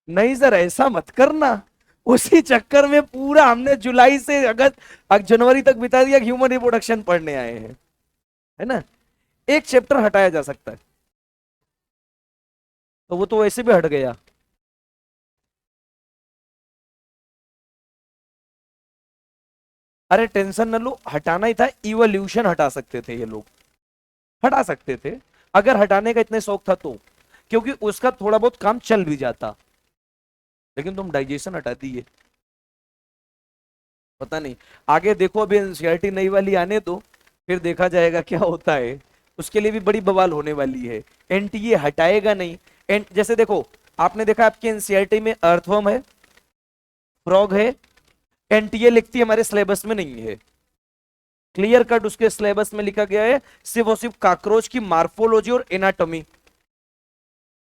नहीं सर ऐसा मत करना, उसी चक्कर में पूरा हमने जुलाई से अगस्त जनवरी तक बिता दिया, ह्यूमन रिप्रोडक्शन पढ़ने आए हैं, है ना। एक चैप्टर हटाया जा सकता है, तो वो तो वैसे भी हट गया। अरे टेंशन न लो, हटाना ही था, इवोल्यूशन हटा सकते थे ये लोग, हटा सकते थे अगर हटाने का इतने शौक था तो, क्योंकि उसका थोड़ा बहुत काम चल भी जाता। लेकिन तुम डाइजेशन हटा दिए, पता नहीं। आगे देखो, अभी एनसीईआरटी नई वाली आने दो, फिर देखा जाएगा क्या होता है। उसके लिए भी बड़ी बवाल होने वाली है। एनटीए हटाएगा नहीं। जैसे देखो, आपने देखा आपके एनसीईआरटी में अर्थवर्म है, फ्रॉग है, एनटीए लिखती है हमारे सिलेबस में नहीं है। क्लियर कट उसके सिलेबस में लिखा गया है सिर्फ और सिर्फ कॉकरोच की मार्फोलॉजी और एनाटॉमी,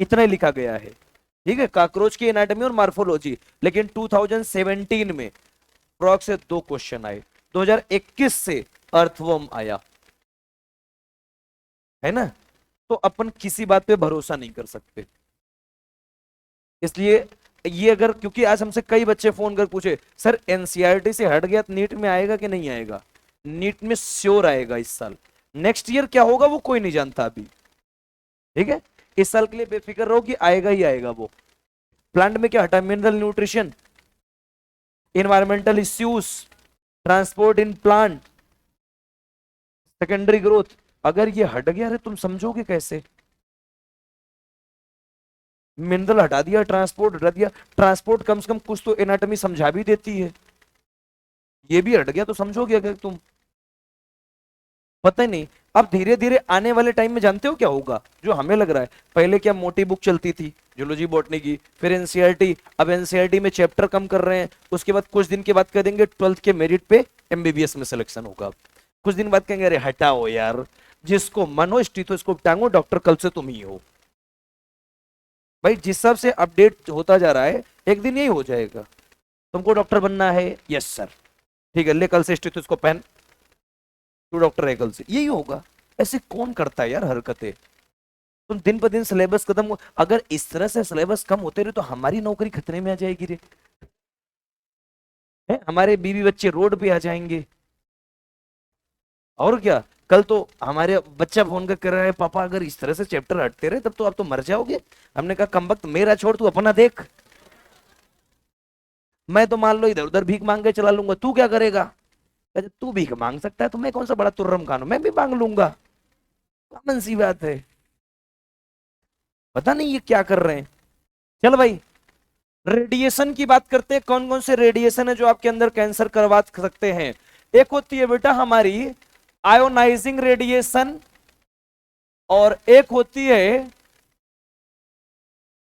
इतना ही लिखा गया है। ठीक है, कॉकरोच की एनाटॉमी और मार्फोलॉजी। लेकिन 2017 में फ्रॉग से 2 क्वेश्चन आए, 2021 से अर्थवर्म आया। है ना। तो अपन किसी बात पे भरोसा नहीं कर सकते। इसलिए ये अगर, क्योंकि आज हमसे कई बच्चे फोन कर पूछे सर एनसीईआरटी से हट गया तो नीट में आएगा कि नहीं आएगा। नीट में श्योर आएगा इस साल। नेक्स्ट ईयर क्या होगा वो कोई नहीं जानता अभी। ठीक है, इस साल के लिए बेफिक्र रहो कि आएगा ही आएगा वो। प्लांट में क्या हटा, mineral nutrition, environmental issues, transport in plant, secondary growth. अगर ये हट गया रे तुम समझोगे कैसे। मिनरल हटा दिया, ट्रांसपोर्ट हटा दिया। ट्रांसपोर्ट कम से कम कुछ तो एनाटॉमी समझा भी देती है, ये भी हट गया तो समझोगे अगर तुम। पता ही नहीं। अब धीरे धीरे आने वाले टाइम में जानते हो क्या होगा, जो हमें लग रहा है, पहले क्या मोटी बुक चलती थी जूलॉजी बॉटनी की, फिर एनसीईआरटी, अब एनसीईआरटी में चैप्टर कम कर रहे हैं, उसके बाद कुछ दिन के बाद कह देंगे 12th के मेरिट पे एमबीबीएस में सिलेक्शन होगा। कुछ दिन बाद कहेंगे अरे हटाओ यार, जिसको मन हो स्टीथोस्कोप टांगो, डॉक्टर कल से तुम ही हो। भाई जिस हिसाब से अपडेट होता जा रहा है एक दिन यही हो जाएगा। तुमको डॉक्टर बनना है, यस सर, ठीक है ले कल से स्टीथोस्कोप पहन, तू डॉक्टर है कल से, यही होगा। ऐसे कौन करता है यार हरकतें। तुम दिन पर दिन सिलेबस खत्म हो, अगर इस तरह से सिलेबस कम होते रहे तो हमारी नौकरी खतरे में आ जाएगी रे। है? हमारे बीवी बच्चे रोड पे आ जाएंगे। और क्या, कल तो हमारे बच्चा फोन कर कर रहा है पापा अगर इस तरह से चैप्टर हटते रहे तब तो आप तो मर जाओगे। हमने कहा कम वक्त मेरा छोड़ तू अपना देख। मैं तो मान लो इधर उधर भीख मांग के चला लूंगा, तू क्या करेगा। कहते तू भीख मांग सकता है तो मैं कौन सा बड़ा तुर्रम खान हूं, मैं भी मांग लूंगा। कॉमन सी बात है। पता नहीं ये क्या कर रहे हैं। चल भाई, रेडिएशन की बात करते हैं। कौन कौन से रेडिएशन है जो आपके अंदर कैंसर करवा सकते हैं। एक होती है बेटा हमारी आयोनाइजिंग रेडिएशन, और एक होती है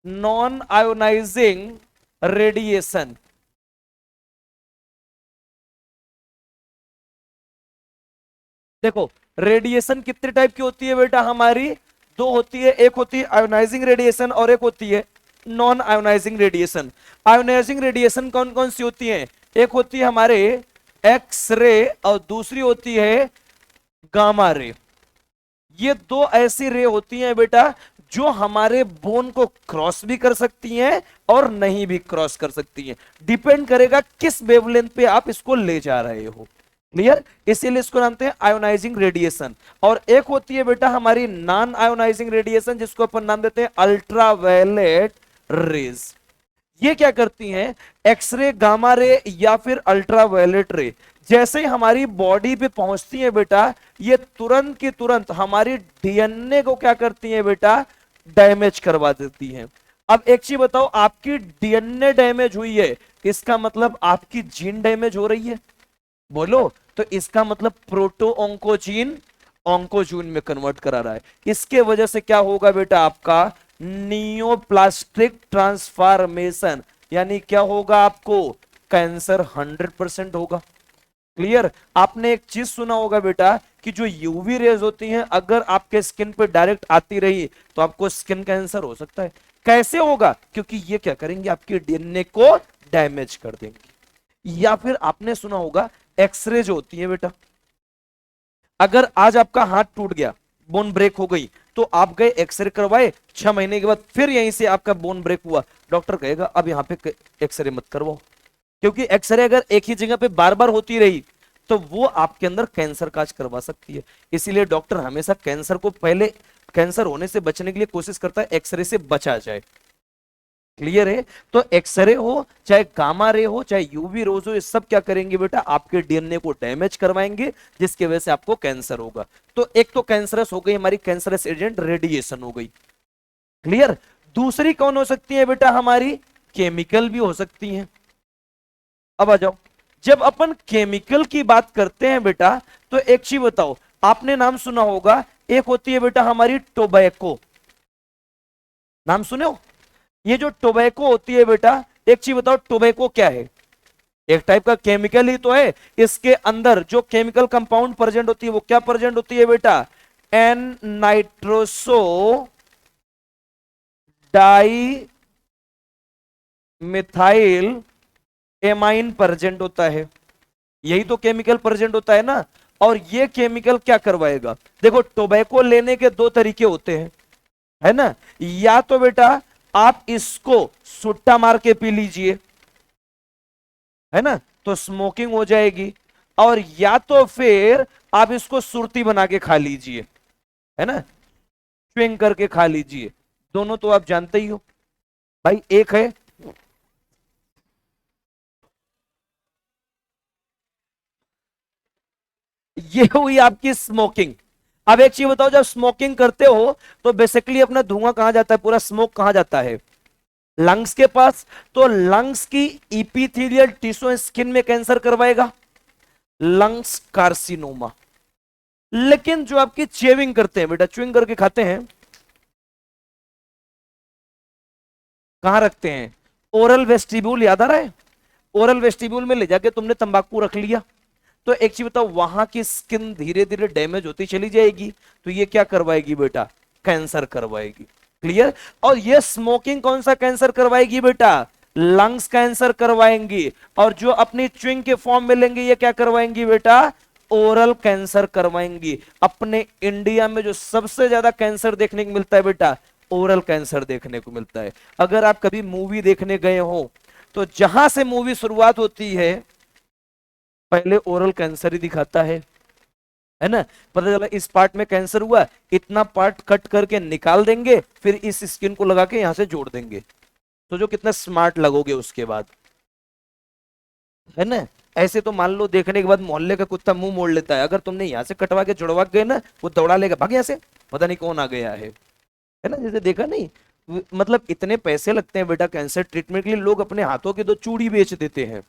नॉन आयोनाइजिंग रेडिएशन। देखो रेडिएशन कितने टाइप की होती है बेटा हमारी, दो होती है, एक होती है आयोनाइजिंग रेडिएशन और एक होती है non ionising radiation. Ionising radiation कौन कौन सी होती है, एक होती है हमारे एक्स रे और दूसरी होती है गामा रे। ये दो ऐसी रे होती हैं बेटा जो हमारे बोन को क्रॉस भी कर सकती हैं और नहीं भी क्रॉस कर सकती हैं, डिपेंड करेगा किस वेवलेंथ पे आप इसको ले जा रहे हो। क्लियर, इसीलिए इसको नामते हैं आयोनाइजिंग रेडिएशन। और एक होती है बेटा हमारी नॉन आयोनाइजिंग रेडिएशन जिसको अपन नाम देते हैं अल्ट्रावायलेट रेज। ये क्या करती हैं, एक्सरे, गामा रे या फिर अल्ट्रावायलेट रे जैसे ही हमारी बॉडी पे पहुंचती है बेटा, ये तुरंत की तुरंत हमारी डीएनए को क्या करती है बेटा, डैमेज करवा देती है। अब एक चीज बताओ, आपकी डीएनए डैमेज हुई है, इसका मतलब आपकी जीन डैमेज हो रही है, बोलो। तो इसका मतलब प्रोटो ऑन्कोजीन ऑन्कोजून में कन्वर्ट करा रहा है। इसके वजह से क्या होगा बेटा, आपका नियोप्लास्टिक ट्रांसफॉर्मेशन, यानी क्या होगा, आपको कैंसर 100% होगा। क्लियर। आपने एक चीज सुना होगा बेटा कि जो यूवी रेज होती हैं अगर आपके स्किन पे डायरेक्ट आती रही तो आपको स्किन कैंसर हो सकता है। कैसे होगा, क्योंकि ये क्या करेंगे, आपके डीएनए को डैमेज कर देंगे। या फिर आपने सुना होगा एक्सरे जो होती है बेटा, अगर आज आपका हाथ टूट गया, बोन ब्रेक हो गई, तो आप गए एक्सरे करवाए, 6 महीने के बाद फिर यहीं से आपका बोन ब्रेक हुआ, डॉक्टर कहेगा अब यहां पे एक्सरे मत करवाओ, क्योंकि एक्सरे अगर एक ही जगह पे बार बार होती रही तो वो आपके अंदर कैंसर काज करवा सकती है। इसीलिए डॉक्टर हमेशा कैंसर को पहले, कैंसर होने से बचने के लिए कोशिश करता है एक्सरे से बचा जाए। क्लियर है। तो एक्सरे हो चाहे गामा रे हो चाहे यूवी रोज हो, ये सब क्या करेंगे बेटा, आपके डीएनए को डैमेज करवाएंगे जिसकी वजह से आपको कैंसर होगा। तो एक तो कैंसरस हो गई हमारी, कैंसरस एजेंट रेडिएशन हो गई। क्लियर। दूसरी कौन हो सकती है बेटा हमारी, केमिकल भी हो सकती हैं। अब आ जाओ, जब अपन केमिकल की बात करते हैं बेटा तो एक चीज बताओ, आपने नाम सुना होगा, एक होती है बेटा हमारी टोबैको, नाम सुने हो। ये जो टोबैको होती है बेटा, एक चीज बताओ टोबैको क्या है, एक टाइप का केमिकल ही तो है। इसके अंदर जो केमिकल कंपाउंड प्रेजेंट होती है वो क्या प्रेजेंट होती है बेटा, N nitroso dimethylamine present होता है। यही तो केमिकल प्रेजेंट होता है ना। और ये केमिकल क्या करवाएगा? देखो टोबैको लेने के दो तरीके होते हैं, है ना। या तो बेटा आप इसको सुट्टा मार के पी लीजिए, है ना, तो स्मोकिंग हो जाएगी। और या तो फिर आप इसको सुर्ती बना के खा लीजिए, है ना, च्युइंग करके खा लीजिए। दोनों तो आप जानते ही हो भाई। एक है ये हुई आपकी स्मोकिंग। अब एक चीज बताओ, जब स्मोकिंग करते हो तो बेसिकली अपना धुआं कहां जाता है, पूरा स्मोक कहां जाता है? लंग्स के पास। तो लंग्स की इपिथेलियल टिश्यू स्किन में कैंसर करवाएगा, लंग्स कार्सिनोमा। लेकिन जो आपकी चेविंग करते हैं बेटा, च्युइंग करके खाते हैं, कहां रखते हैं? ओरल वेस्टिब्यूल, याद आ रहा है? ओरल वेस्टिब्यूल में ले जाके तुमने तंबाकू रख लिया, तो एक चीज बताओ, वहां की स्किन धीरे धीरे डैमेज होती चली जाएगी, तो ये क्या करवाएगी बेटा? कैंसर करवाएगी। क्लियर? और ये स्मोकिंग कौन सा कैंसर करवाएगी बेटा? लंग्स कैंसर करवाएंगी। और जो अपनी च्युइंग के फॉर्म में लेंगे, ये क्या करवाएंगी बेटा? ओरल कैंसर करवाएंगी। अपने इंडिया में जो सबसे ज्यादा कैंसर देखने को मिलता है बेटा, ओरल कैंसर देखने को मिलता है। अगर आप कभी मूवी देखने गए हो, तो जहां से मूवी शुरुआत होती है पहले ओरल कैंसर ही दिखाता है ना। पता चला इस पार्ट में कैंसर हुआ, इतना पार्ट कट करके निकाल देंगे, फिर इस स्किन को लगा के यहां से जोड़ देंगे। तो जो कितना स्मार्ट लगोगे उसके बाद, है ना। ऐसे तो मान लो देखने के बाद मोहल्ले का कुत्ता मुंह मोड़ लेता है, अगर तुमने यहां से कटवा के जुड़वा गए ना, वो दौड़ा लेगा, भाग यहाँ से, पता नहीं कौन आ गया है ना। जैसे देखा नहीं, मतलब इतने पैसे लगते हैं बेटा कैंसर ट्रीटमेंट के लिए, लोग अपने हाथों की दो चूड़ी बेच देते हैं।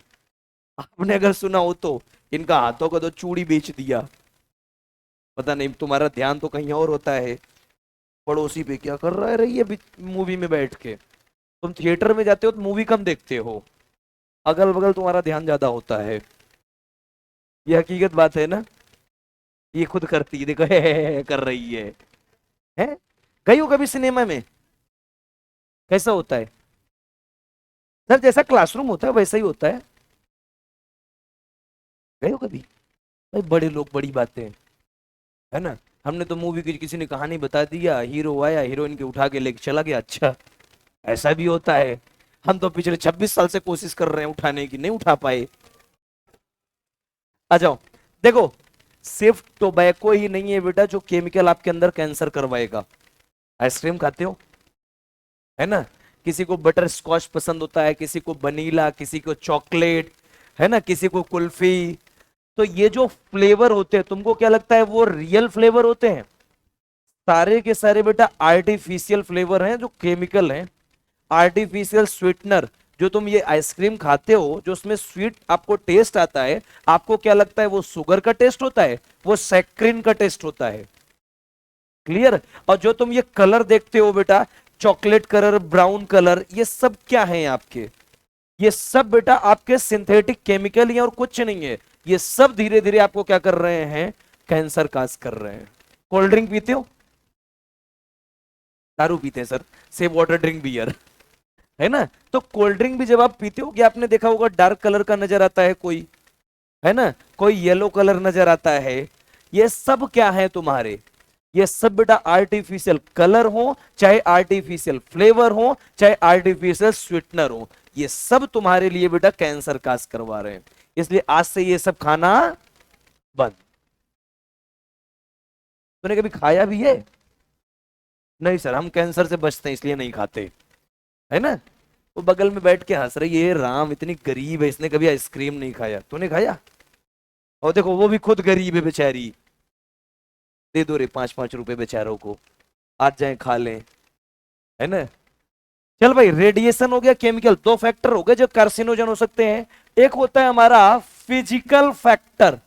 आपने अगर सुना हो तो, इनका हाथों का दो चूड़ी बेच दिया। पता नहीं तुम्हारा ध्यान तो कहीं और होता है, पड़ोसी पे क्या कर रहा है रही है मूवी में बैठ के। तुम थिएटर में जाते हो तो मूवी कम देखते हो, अगल बगल तुम्हारा ध्यान ज्यादा होता है। ये हकीकत बात है ना। ये खुद करती है, देखो है, कर रही है। गई हो कभी सिनेमा में? कैसा होता है सर? जैसा क्लासरूम होता है वैसा ही होता है। गए हो कभी? भाई बड़े लोग बड़ी बातें, है ना। हमने तो मूवी की किसी ने कहानी बता दिया, हीरो आया, हीरोइन के उठा के लेके चला गया, अच्छा ऐसा भी होता है। हम तो पिछले 26 साल से कोशिश कर रहे हैं उठाने की, नहीं उठा पाए। आ जाओ, देखो सिर्फ टोबैको ही नहीं है बेटा जो केमिकल आपके अंदर कैंसर करवाएगा। आइसक्रीम खाते हो, है ना, किसी को बटर स्कॉच पसंद होता है, किसी को वनीला, किसी को चॉकलेट, है ना, किसी को कुल्फी। तो ये जो फ्लेवर होते हैं, तुमको क्या लगता है वो रियल फ्लेवर होते हैं? सारे के सारे बेटा आर्टिफिशियल फ्लेवर हैं, जो केमिकल हैं, आर्टिफिशियल स्वीटनर। जो तुम ये आइसक्रीम खाते हो, जो उसमें स्वीट आपको टेस्ट आता है, आपको क्या लगता है वो शुगर का टेस्ट होता है? वो सैक्रिन का टेस्ट होता है। क्लियर? और जो तुम ये कलर देखते हो बेटा, चॉकलेट कलर, ब्राउन कलर, ये सब क्या है आपके? ये सब बेटा आपके सिंथेटिक केमिकल ही हैं और कुछ नहीं है। ये सब धीरे धीरे आपको क्या कर रहे हैं? कैंसर काज कर रहे हैं। कोल्ड ड्रिंक पीते हो? दारू पीते हैं sir, save water drink beer, है ना। तो कोल्ड ड्रिंक भी जब आप पीते हो, क्या आपने देखा होगा डार्क कलर का नजर आता है कोई, है ना, कोई येलो कलर नजर आता है। ये सब क्या है तुम्हारे? ये सब बेटा आर्टिफिशियल कलर हो, चाहे आर्टिफिशियल फ्लेवर हो, चाहे आर्टिफिशियल स्वीटनर हो, ये सब तुम्हारे लिए बेटा कैंसर काज करवा रहे हैं। इसलिए आज से ये सब खाना बंद। तूने कभी खाया भी है? नहीं सर, हम कैंसर से बचते हैं इसलिए नहीं खाते, है ना। वो बगल में बैठ के हंस रही है, राम इतनी गरीब है, इसने कभी आइसक्रीम नहीं खाया। तूने खाया? और देखो वो भी खुद गरीब है बेचारी, दे दो रे 5-5 रुपए बेचारों को, आज जाए खा लें, है ना। चल भाई, रेडिएशन हो गया, केमिकल, दो फैक्टर हो गए जो कार्सिनोजन हो सकते हैं। एक होता है हमारा फिजिकल फैक्टर।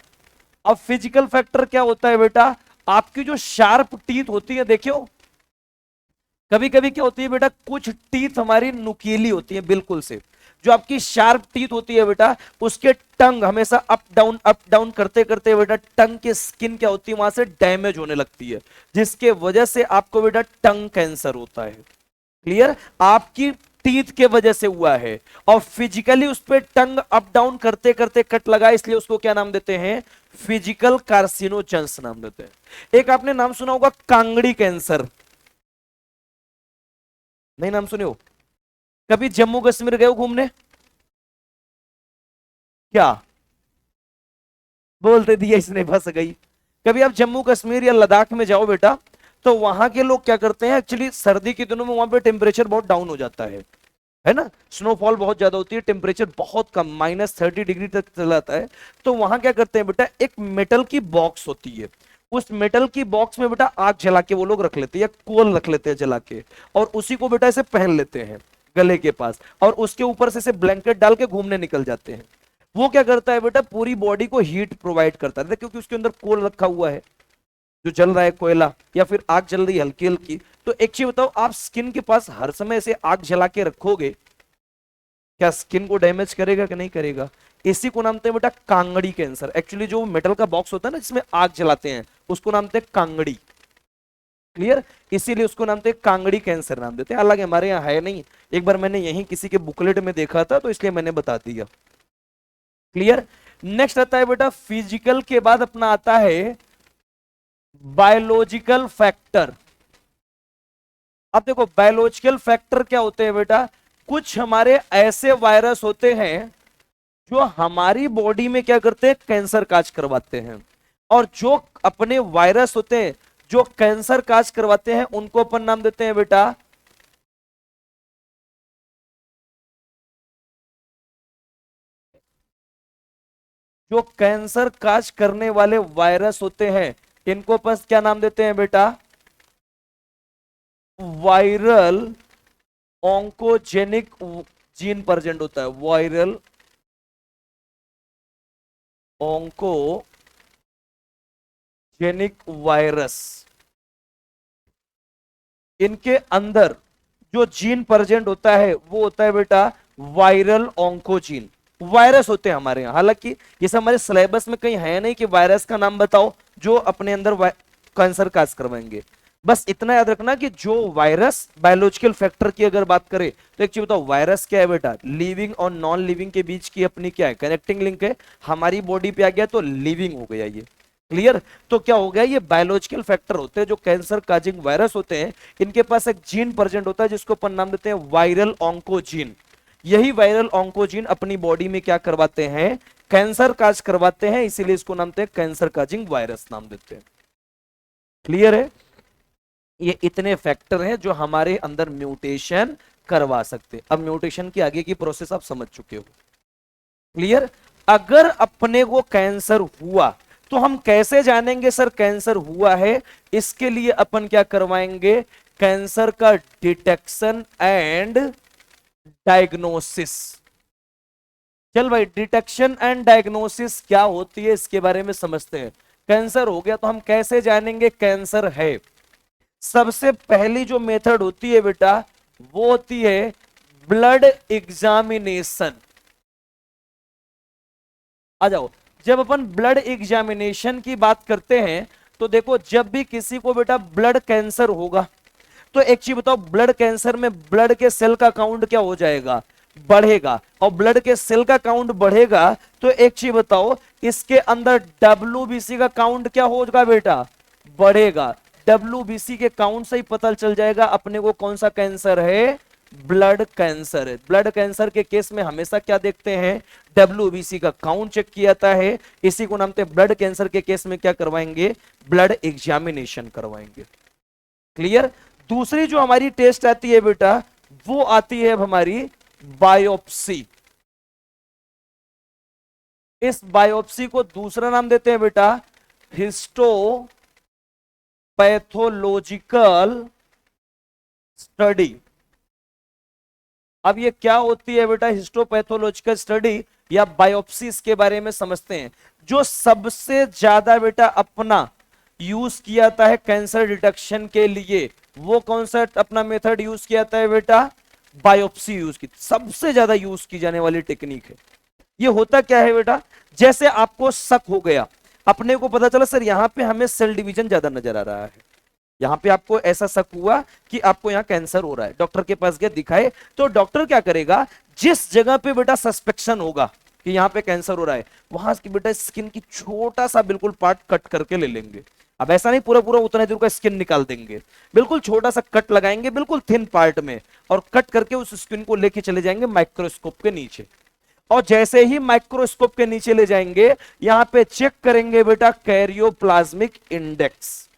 अब फिजिकल फैक्टर क्या होता है बेटा? आपकी जो शार्प टीथ होती है, देखियो कभी कभी क्या होती है बेटा, कुछ टीथ हमारी नुकीली होती है बिल्कुल से। जो आपकी शार्प टीथ होती है बेटा, उसके टंग हमेशा अप डाउन करते करते बेटा टंग की स्किन क्या होती है, वहां से डैमेज होने लगती है, जिसके वजह से आपको बेटा टंग कैंसर होता है। क्लियर? आपकी टीथ के वजह से हुआ है और फिजिकली उस पर टंग अप डाउन करते करते कट लगा, इसलिए उसको क्या नाम देते हैं? फिजिकल कार्सिनोजेंस नाम देते हैं। एक आपने नाम सुना होगा कांगड़ी कैंसर, नहीं नाम सुने हो? कभी जम्मू कश्मीर गए हो घूमने? क्या बोलते दिया इसने, फंस गई। कभी आप जम्मू कश्मीर या लद्दाख में जाओ बेटा, तो वहां के लोग क्या करते हैं, एक्चुअली सर्दी के दिनों में वहां पे टेम्परेचर बहुत डाउन हो जाता है ना, स्नोफॉल बहुत ज्यादा होती है, टेम्परेचर बहुत कम -30 डिग्री तक चला जाता है। तो वहां क्या करते हैं बेटा, एक मेटल की बॉक्स होती है, उस मेटल की बॉक्स में बेटा आग जला के वो लोग रख लेते हैं, या कोल रख लेते हैं जला के, और उसी को बेटा ऐसे पहन लेते हैं गले के पास, और उसके ऊपर से ब्लैंकेट डाल के घूमने निकल जाते हैं। वो क्या करता है बेटा, पूरी बॉडी को हीट प्रोवाइड करता है, क्योंकि उसके अंदर कोल रखा हुआ है जो जल रहा है, कोयला या फिर आग जल रही है हल्की हल्की। तो एक चीज बताओ, आप स्किन के पास हर समय से आग जला के रखोगे, क्या स्किन को डैमेज करेगा कि नहीं करेगा? इसी को नाम देते हैं बेटा कांगड़ी कैंसर। एक्चुअली जो मेटल का बॉक्स होता है ना जिसमें आग जलाते हैं, उसको नाम देते हैं कांगड़ी। क्लियर? इसीलिए उसको नाम देते हैं कांगड़ी कैंसर नाम देते हैं। हालांकि हमारे यहाँ है नहीं, एक बार मैंने यहीं किसी के बुकलेट में देखा था, तो इसलिए मैंने बता दिया। क्लियर? नेक्स्ट आता है बेटा, फिजिकल के बाद अपना आता है बायोलॉजिकल फैक्टर। अब देखो बायोलॉजिकल फैक्टर क्या होते हैं बेटा, कुछ हमारे ऐसे वायरस होते हैं जो हमारी बॉडी में क्या करते हैं, कैंसर काज करवाते हैं, और जो अपने वायरस होते हैं जो कैंसर काज करवाते हैं उनको अपन नाम देते हैं बेटा जो कैंसर काज करने वाले वायरस होते हैं इनको अपन क्या नाम देते हैं बेटा, वायरल ऑन्कोजेनिक जीन प्रेजेंट होता है, वायरल ऑन्कोजेनिक वायरस। इनके अंदर जो जीन प्रेजेंट होता है वो होता है बेटा वायरल ऑन्कोजीन। वायरस होते हैं हमारे यहाँ, हालांकि ये सब हमारे सिलेबस में कहीं है नहीं कि वायरस का नाम बताओ जो अपने अंदर कैंसर काज करवाएंगे। बस इतना याद रखना कि जो वायरस बायोलॉजिकल फैक्टर की अगर बात करें तो एक चीज बताओ, वायरस क्या है बेटा, लिविंग और नॉन लिविंग के बीच की अपनी क्या है, कनेक्टिंग लिंक है। हमारी बॉडी पे आ गया तो लिविंग हो गया ये। क्लियर? तो क्या हो गया, ये बायोलॉजिकल फैक्टर होते हैं जो कैंसर काजिंग वायरस होते हैं, इनके पास एक जीन प्रेजेंट होता है जिसको अपन नाम देते हैं वायरल ऑन्कोजीन। यही वायरल ऑन्कोजीन अपनी बॉडी में क्या करवाते हैं, कैंसर काज करवाते हैं, इसीलिए इसको नाम देते हैं कैंसर काजिंग वायरस नाम देते हैं। क्लियर है? ये इतने फैक्टर हैं जो हमारे अंदर म्यूटेशन करवा सकते। अब म्यूटेशन की आगे की प्रोसेस आप समझ चुके हो। क्लियर? अगर अपने को कैंसर हुआ तो हम कैसे जानेंगे सर कैंसर हुआ है? इसके लिए अपन क्या करवाएंगे, कैंसर का डिटेक्शन एंड डायग्नोसिस। चल भाई, डिटेक्शन एंड डायग्नोसिस क्या होती है इसके बारे में समझते हैं। कैंसर हो गया तो हम कैसे जानेंगे कैंसर है? सबसे पहली जो मेथड होती है बेटा वो होती है ब्लड एग्जामिनेशन। आ जाओ, जब अपन ब्लड एग्जामिनेशन की बात करते हैं तो देखो, जब भी किसी को बेटा ब्लड कैंसर होगा तो एक चीज बताओ, ब्लड कैंसर में ब्लड के सेल का काउंट क्या हो जाएगा, बढ़ेगा। और ब्लड के सेल का काउंट बढ़ेगा तो एक चीज बताओ, इसके अंदर डब्ल्यूबीसी का काउंट क्या होगा बेटा, बढ़ेगा। डब्ल्यूबीसी के काउंट से ही पता चल जाएगा अपने को कौन सा कैंसर है, ब्लड कैंसर है। ब्लड कैंसर के केस में हमेशा क्या देखते हैं, डब्ल्यूबीसी का काउंट चेक किया जाता है। इसी को नाम से ब्लड कैंसर के केस में क्या करवाएंगे, ब्लड एग्जामिनेशन करवाएंगे। क्लियर? दूसरी जो हमारी टेस्ट आती है बेटा वो आती है अब हमारी बायोप्सी। इस बायोप्सी को दूसरा नाम देते हैं बेटा हिस्टोपैथोलॉजिकल स्टडी। अब ये क्या होती है बेटा, हिस्टोपैथोलॉजिकल स्टडी या बायोप्सीज के बारे में समझते हैं। जो सबसे ज्यादा बेटा अपना यूज किया जाता है कैंसर डिटेक्शन के लिए, वो कौन सा अपना मेथड यूज किया जाता है बेटा, बायोप्सी यूज की, सबसे ज्यादा यूज की जाने वाली टेक्निक है। ये होता क्या है बेटा, जैसे आपको शक हो गया, अपने को पता चला सर यहां पे हमें सेल डिवीजन ज्यादा नजर आ रहा है, यहाँ पे आपको ऐसा शक हुआ कि आपको यहाँ कैंसर हो रहा है, डॉक्टर के पास गए, दिखाए, तो डॉक्टर क्या करेगा, जिस जगह पे बेटा सस्पेक्शन होगा कि यहाँ पे कैंसर हो रहा है, वहां की बेटा स्किन की छोटा सा बिल्कुल पार्ट कट करके ले लेंगे। अब ऐसा नहीं पूरा पूरा उतना दूर का स्किन निकाल देंगे, बिल्कुल छोटा सा कट लगाएंगे बिल्कुल थिन पार्ट में, और कट करके उस स्किन को लेके चले जाएंगे माइक्रोस्कोप के नीचे। और जैसे ही माइक्रोस्कोप के नीचे ले जाएंगे, यहां पे चेक करेंगे बेटा कैरियोप्लाज्मिक इंडेक्स।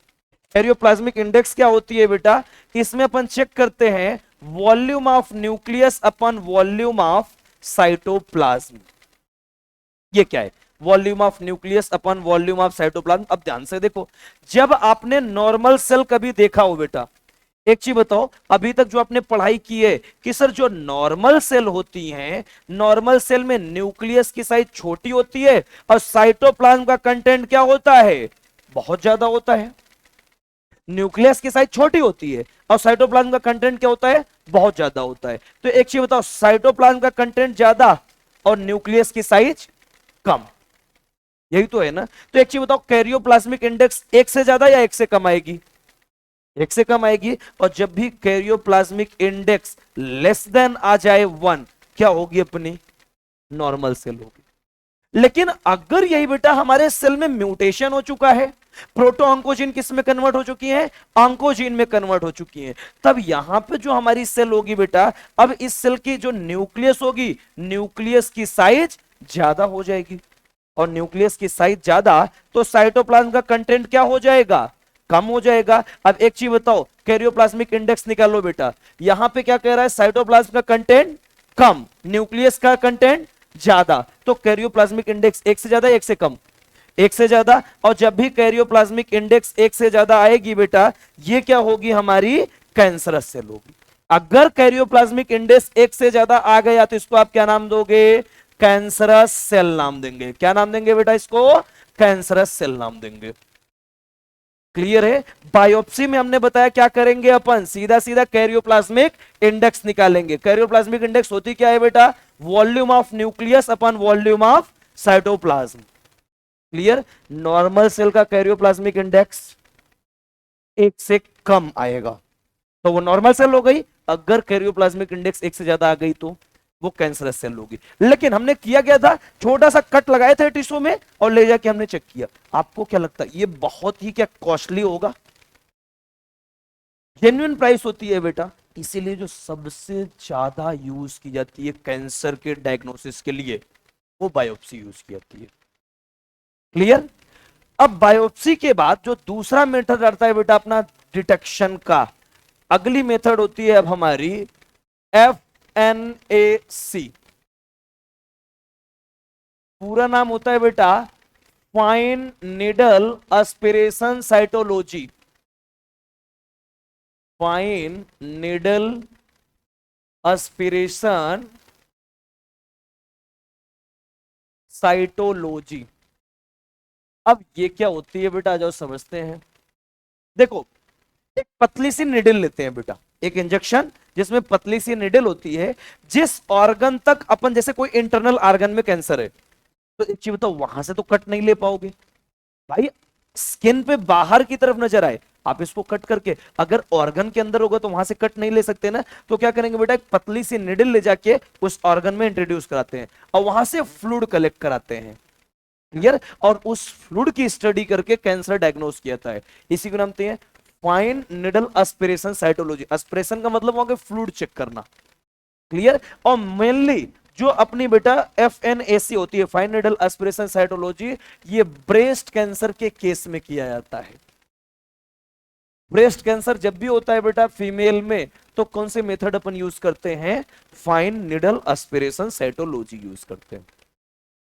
कैरियोप्लाज्मिक इंडेक्स क्या होती है बेटा, इसमें अपन चेक करते हैं वॉल्यूम ऑफ न्यूक्लियस अपन वॉल्यूम ऑफ साइटोप्लाज्म। ये क्या है, वॉल्यूम ऑफ न्यूक्लियस अपन वॉल्यूम ऑफ साइटोप्लाज्म। अब ध्यान से देखो, जब आपने नॉर्मल सेल कभी देखा हो बेटा, एक चीज बताओ, अभी तक जो आपने पढ़ाई की है कि सर जो नॉर्मल सेल होती हैं, नॉर्मल सेल में न्यूक्लियस की साइज छोटी होती है और साइटोप्लाज्म का कंटेंट क्या होता है, बहुत ज्यादा होता है। न्यूक्लियस की साइज छोटी होती है और साइटोप्लाज्म का कंटेंट क्या होता है, बहुत ज्यादा होता है। तो एक चीज बताओ, साइटोप्लाज्म का कंटेंट ज्यादा और न्यूक्लियस की साइज कम, यही तो है ना। तो एक चीज बताओ, कैरियोप्लाज्मिक इंडेक्स एक से ज्यादा या एक से कम आएगी, एक से कम आएगी। और जब भी कैरियोप्लाज्मिक इंडेक्स लेस देन आ जाए 1, क्या होगी, अपनी नॉर्मल सेल होगी। लेकिन अगर यही बेटा हमारे सेल में म्यूटेशन हो चुका है, प्रोटो ऑन्कोजीन किस में कन्वर्ट हो चुकी है, ऑन्कोजीन में कन्वर्ट हो चुकी है, तब यहां पे जो हमारी सेल होगी बेटा, अब इस सेल की जो न्यूक्लियस होगी, न्यूक्लियस की साइज ज्यादा हो जाएगी। और न्यूक्लियस की साइज ज्यादा तो साइटोप्लाज्म का कंटेंट क्या हो जाएगा, कम हो जाएगा। अब एक चीज बताओ, कैरियोप्लाज्मिक इंडेक्स निकालो बेटा, यहां पे क्या कह रहा है, साइटोप्लाज्म का कंटेंट कम, न्यूक्लियस का कंटेंट ज्यादा, तो कैरियोप्लाज्मिक इंडेक्स एक से ज्यादा एक से कम, एक से ज्यादा। और जब भी कैरियोप्लाज्मिक इंडेक्स एक से ज्यादा आएगी बेटा, ये क्या होगी, हमारी कैंसरस सेल होगी। अगर कैरियोप्लाज्मिक इंडेक्स एक से ज्यादा आ गया तो इसको आप क्या नाम दोगे, कैंसरस सेल नाम देंगे। क्या नाम देंगे बेटा, इसको कैंसरस सेल नाम देंगे। क्लियर है। बायोप्सी में हमने बताया क्या करेंगे, अपन सीधा सीधा कैरियोप्लाज्मिक इंडेक्स निकालेंगे। कैरियोप्लाज्मिक इंडेक्स होती क्या है बेटा, वॉल्यूम ऑफ न्यूक्लियस अपन volume of cytoplasm. Clear. Normal cell का कैरियोप्लाज्मिक इंडेक्स एक से कम आएगा तो वो नॉर्मल सेल हो गई, अगर कैरियोप्लाज्मिक इंडेक्स एक से ज्यादा आ गई तो वो कैंसरस सेल होगी। लेकिन हमने किया गया था, छोटा सा कट लगाए थे टिश्यू में और ले जाके हमने चेक किया। आपको क्या लगता है, ये बहुत ही क्या कॉस्टली होगा, जेन्युइन प्राइस होती है बेटा। इसीलिए जो सबसे ज्यादा यूज की जाती है कैंसर के डायग्नोसिस के लिए, वो बायोप्सी यूज की जाती है। क्लियर। अब बायोप्सी के बाद जो दूसरा मेथड आता है बेटा अपना डिटेक्शन का, अगली मेथड होती है अब हमारी FNAC। पूरा नाम होता है बेटा fine needle aspiration cytology. Fine needle aspiration cytology. अब ये क्या होती है बेटा, जो समझते हैं। देखो, एक पतली सी निडल लेते हैं बेटा, एक इंजेक्शन जिसमें पतली सी निडल होती है, जिस ऑर्गन तक अपन, जैसे कोई इंटरनल ऑर्गन में कैंसर है तो एक चीज बताओ, वहां से तो कट नहीं ले पाओगे भाई, स्किन पे बाहर की तरफ नजर आए, आप इसको कट करके अगर ऑर्गन के अंदर होगा तो वहां से कट नहीं ले सकते ना। तो क्या करेंगे बेटा, एक पतली सी निडल ले जाके उस ऑर्गन में इंट्रोड्यूस कराते हैं और वहां से फ्लूइड कलेक्ट कराते हैं। क्लियर। और उस फ्लूइड की स्टडी करके कैंसर डायग्नोस किया जाता है। इसी को नाम हैं fine needle aspiration cytology. Aspiration का मतलब होगा फ्लूइड चेक करना। क्लियर। और मेनली जो अपनी बेटा FNAC होती है, फाइन निडल एस्पिरेशन साइटोलॉजी, ये ब्रेस्ट कैंसर के केस में किया जाता है। ब्रेस्ट कैंसर जब भी होता है बेटा फीमेल में, तो कौन से मेथड अपन यूज करते हैं, fine needle aspiration cytology use करते हैं।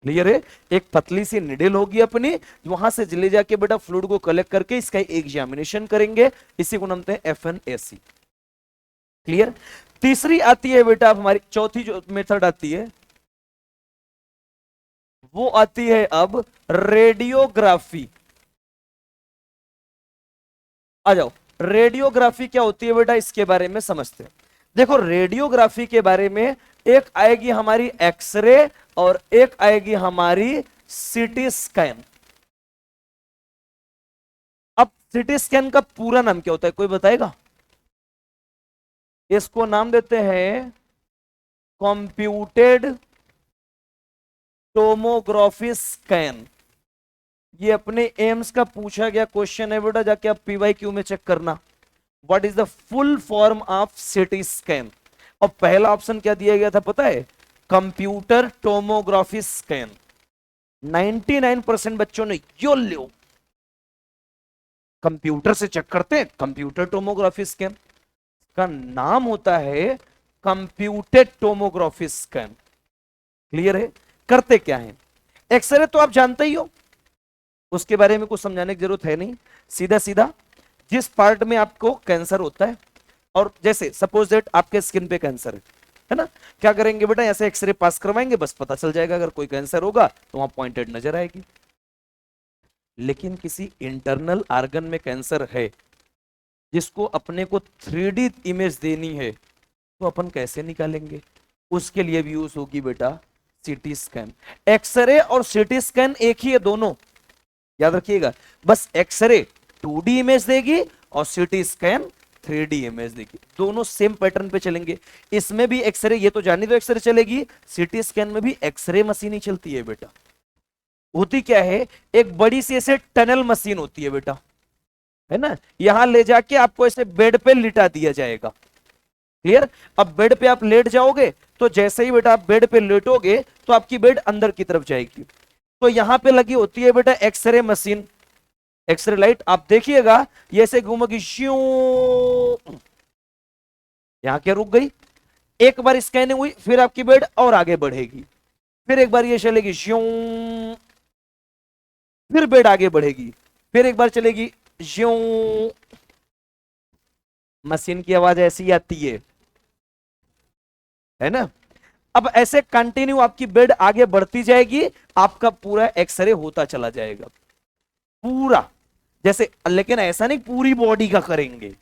क्लियर है। एक पतली सी निडल होगी अपनी, वहां से ले जाके बेटा फ्लूइड को कलेक्ट करके इसका एग्जामिनेशन करेंगे, इसी को नाम हैं FNAC। क्लियर। तीसरी आती है बेटा हमारी, चौथी जो मेथड आती है वो आती है अब रेडियोग्राफी। आ जाओ, रेडियोग्राफी क्या होती है बेटा, इसके बारे में समझते हैं। देखो, रेडियोग्राफी के बारे में एक आएगी हमारी एक्सरे और एक आएगी हमारी सीटी स्कैन। अब सिटी स्कैन का पूरा नाम क्या होता है, कोई बताएगा? इसको नाम देते हैं कंप्यूटेड टोमोग्राफी स्कैन। ये अपने एम्स का पूछा गया क्वेश्चन है बेटा, जाके आप पीवाईक्यू में चेक करना। What is the full form of CT scan? और पहला ऑप्शन क्या दिया गया था पता है? Computer tomography scan. 99% बच्चों ने यो लो, कंप्यूटर से चेक करते हैं, कंप्यूटर टोमोग्राफी स्कैन का नाम होता है कंप्यूटेड टोमोग्राफी स्कैन। क्लियर है? करते क्या है? एक्सरे तो आप जानते ही हो, उसके बारे में कुछ समझाने की जरूरत है नहीं। सीधा सीधा जिस पार्ट में आपको कैंसर होता है, और जैसे सपोज दैट आपके स्किन पे कैंसर है ना, क्या करेंगे बेटा, ऐसे एक्सरे पास करवाएंगे, बस पता चल जाएगा अगर कोई कैंसर होगा तो वहां पॉइंटेड नजर आएगी। लेकिन किसी इंटरनल ऑर्गन में कैंसर है जिसको अपने को 3D इमेज देनी है, तो अपन कैसे निकालेंगे? उसके लिए भी यूज होगी बेटा सीटी स्कैन। एक्सरे और सीटी स्कैन एक ही है दोनों, याद रखिएगा। बस एक्सरे 2D इमेज देगी और सीटी स्कैन 3D इमेज देगी, दोनों सेम पैटर्न पे चलेंगे। इसमें भी एक्सरे, ये तो जानी दो एक्सरे चलेगी, सीटी स्कैन में भी एक्सरे मशीन ही चलती है बेटा। होती क्या है, एक बड़ी सी ऐसे टनल मशीन होती है बेटा, है ना, यहां ले जाके आपको ऐसे बेड पे लिटा दिया जाएगा। क्लियर? अब बेड पे आप लेट जाओगे तो जैसे ही बेटा आप बेड पे लेटोगे तो आपकी बेड अंदर की तरफ जाएगी। तो यहां पे लगी होती है बेटा एक्सरे मशीन, एक्सरे लाइट। आप देखिएगा ये ऐसे घूमेगी, यहां क्या रुक गई, एक बार स्कैनिंग हुई, फिर आपकी बेड और आगे बढ़ेगी, फिर एक बार ये चलेगी, फिर बेड आगे बढ़ेगी, फिर एक बार चलेगी, मशीन की आवाज ऐसी आती है ना। अब ऐसे कंटिन्यू आपकी बेड आगे बढ़ती जाएगी, आपका पूरा एक्सरे होता चला जाएगा पूरा, जैसे, लेकिन ऐसा नहीं पूरी बॉडी का करेंगे,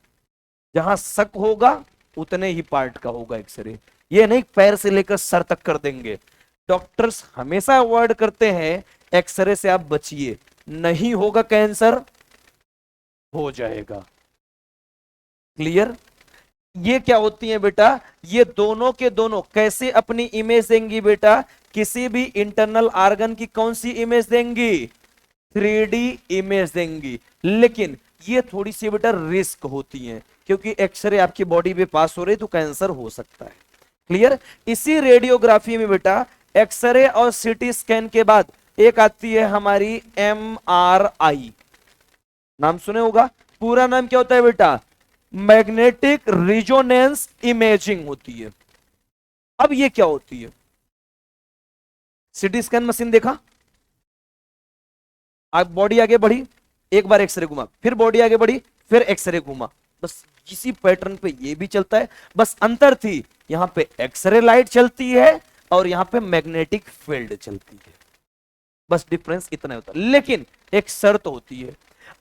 जहां शक होगा उतने ही पार्ट का होगा एक्सरे। ये नहीं पैर से लेकर सर तक कर देंगे। डॉक्टर्स हमेशा अवॉइड करते हैं एक्सरे से, आप बचिए, नहीं होगा कैंसर, हो जाएगा। क्लियर? ये क्या होती है बेटा, ये दोनों के दोनों कैसे अपनी इमेज देंगी बेटा, किसी भी इंटरनल ऑर्गन की कौन सी इमेज देंगी, 3D इमेज देंगी। लेकिन ये थोड़ी सी बेटा रिस्क होती है, क्योंकि एक्सरे आपकी बॉडी पे पास हो रही तो कैंसर हो सकता है। क्लियर? इसी रेडियोग्राफी में बेटा एक्सरे और सीटी स्कैन के बाद एक आती है हमारी MRI। नाम सुने होगा, पूरा नाम क्या होता है बेटा, मैग्नेटिक रिजोनेंस इमेजिंग होती है। अब ये क्या होती है, सीटी स्कैन मशीन देखा, आप बॉडी आगे बढ़ी, एक बार एक्सरे घुमा, फिर बॉडी आगे बढ़ी, फिर एक्सरे घुमा, बस इसी पैटर्न पे ये भी चलता है। बस अंतर थी, यहां पे एक्सरे लाइट चलती है और यहां पे मैग्नेटिक फील्ड चलती है, बस डिफरेंस इतना होता है। लेकिन एक शर्त होती है,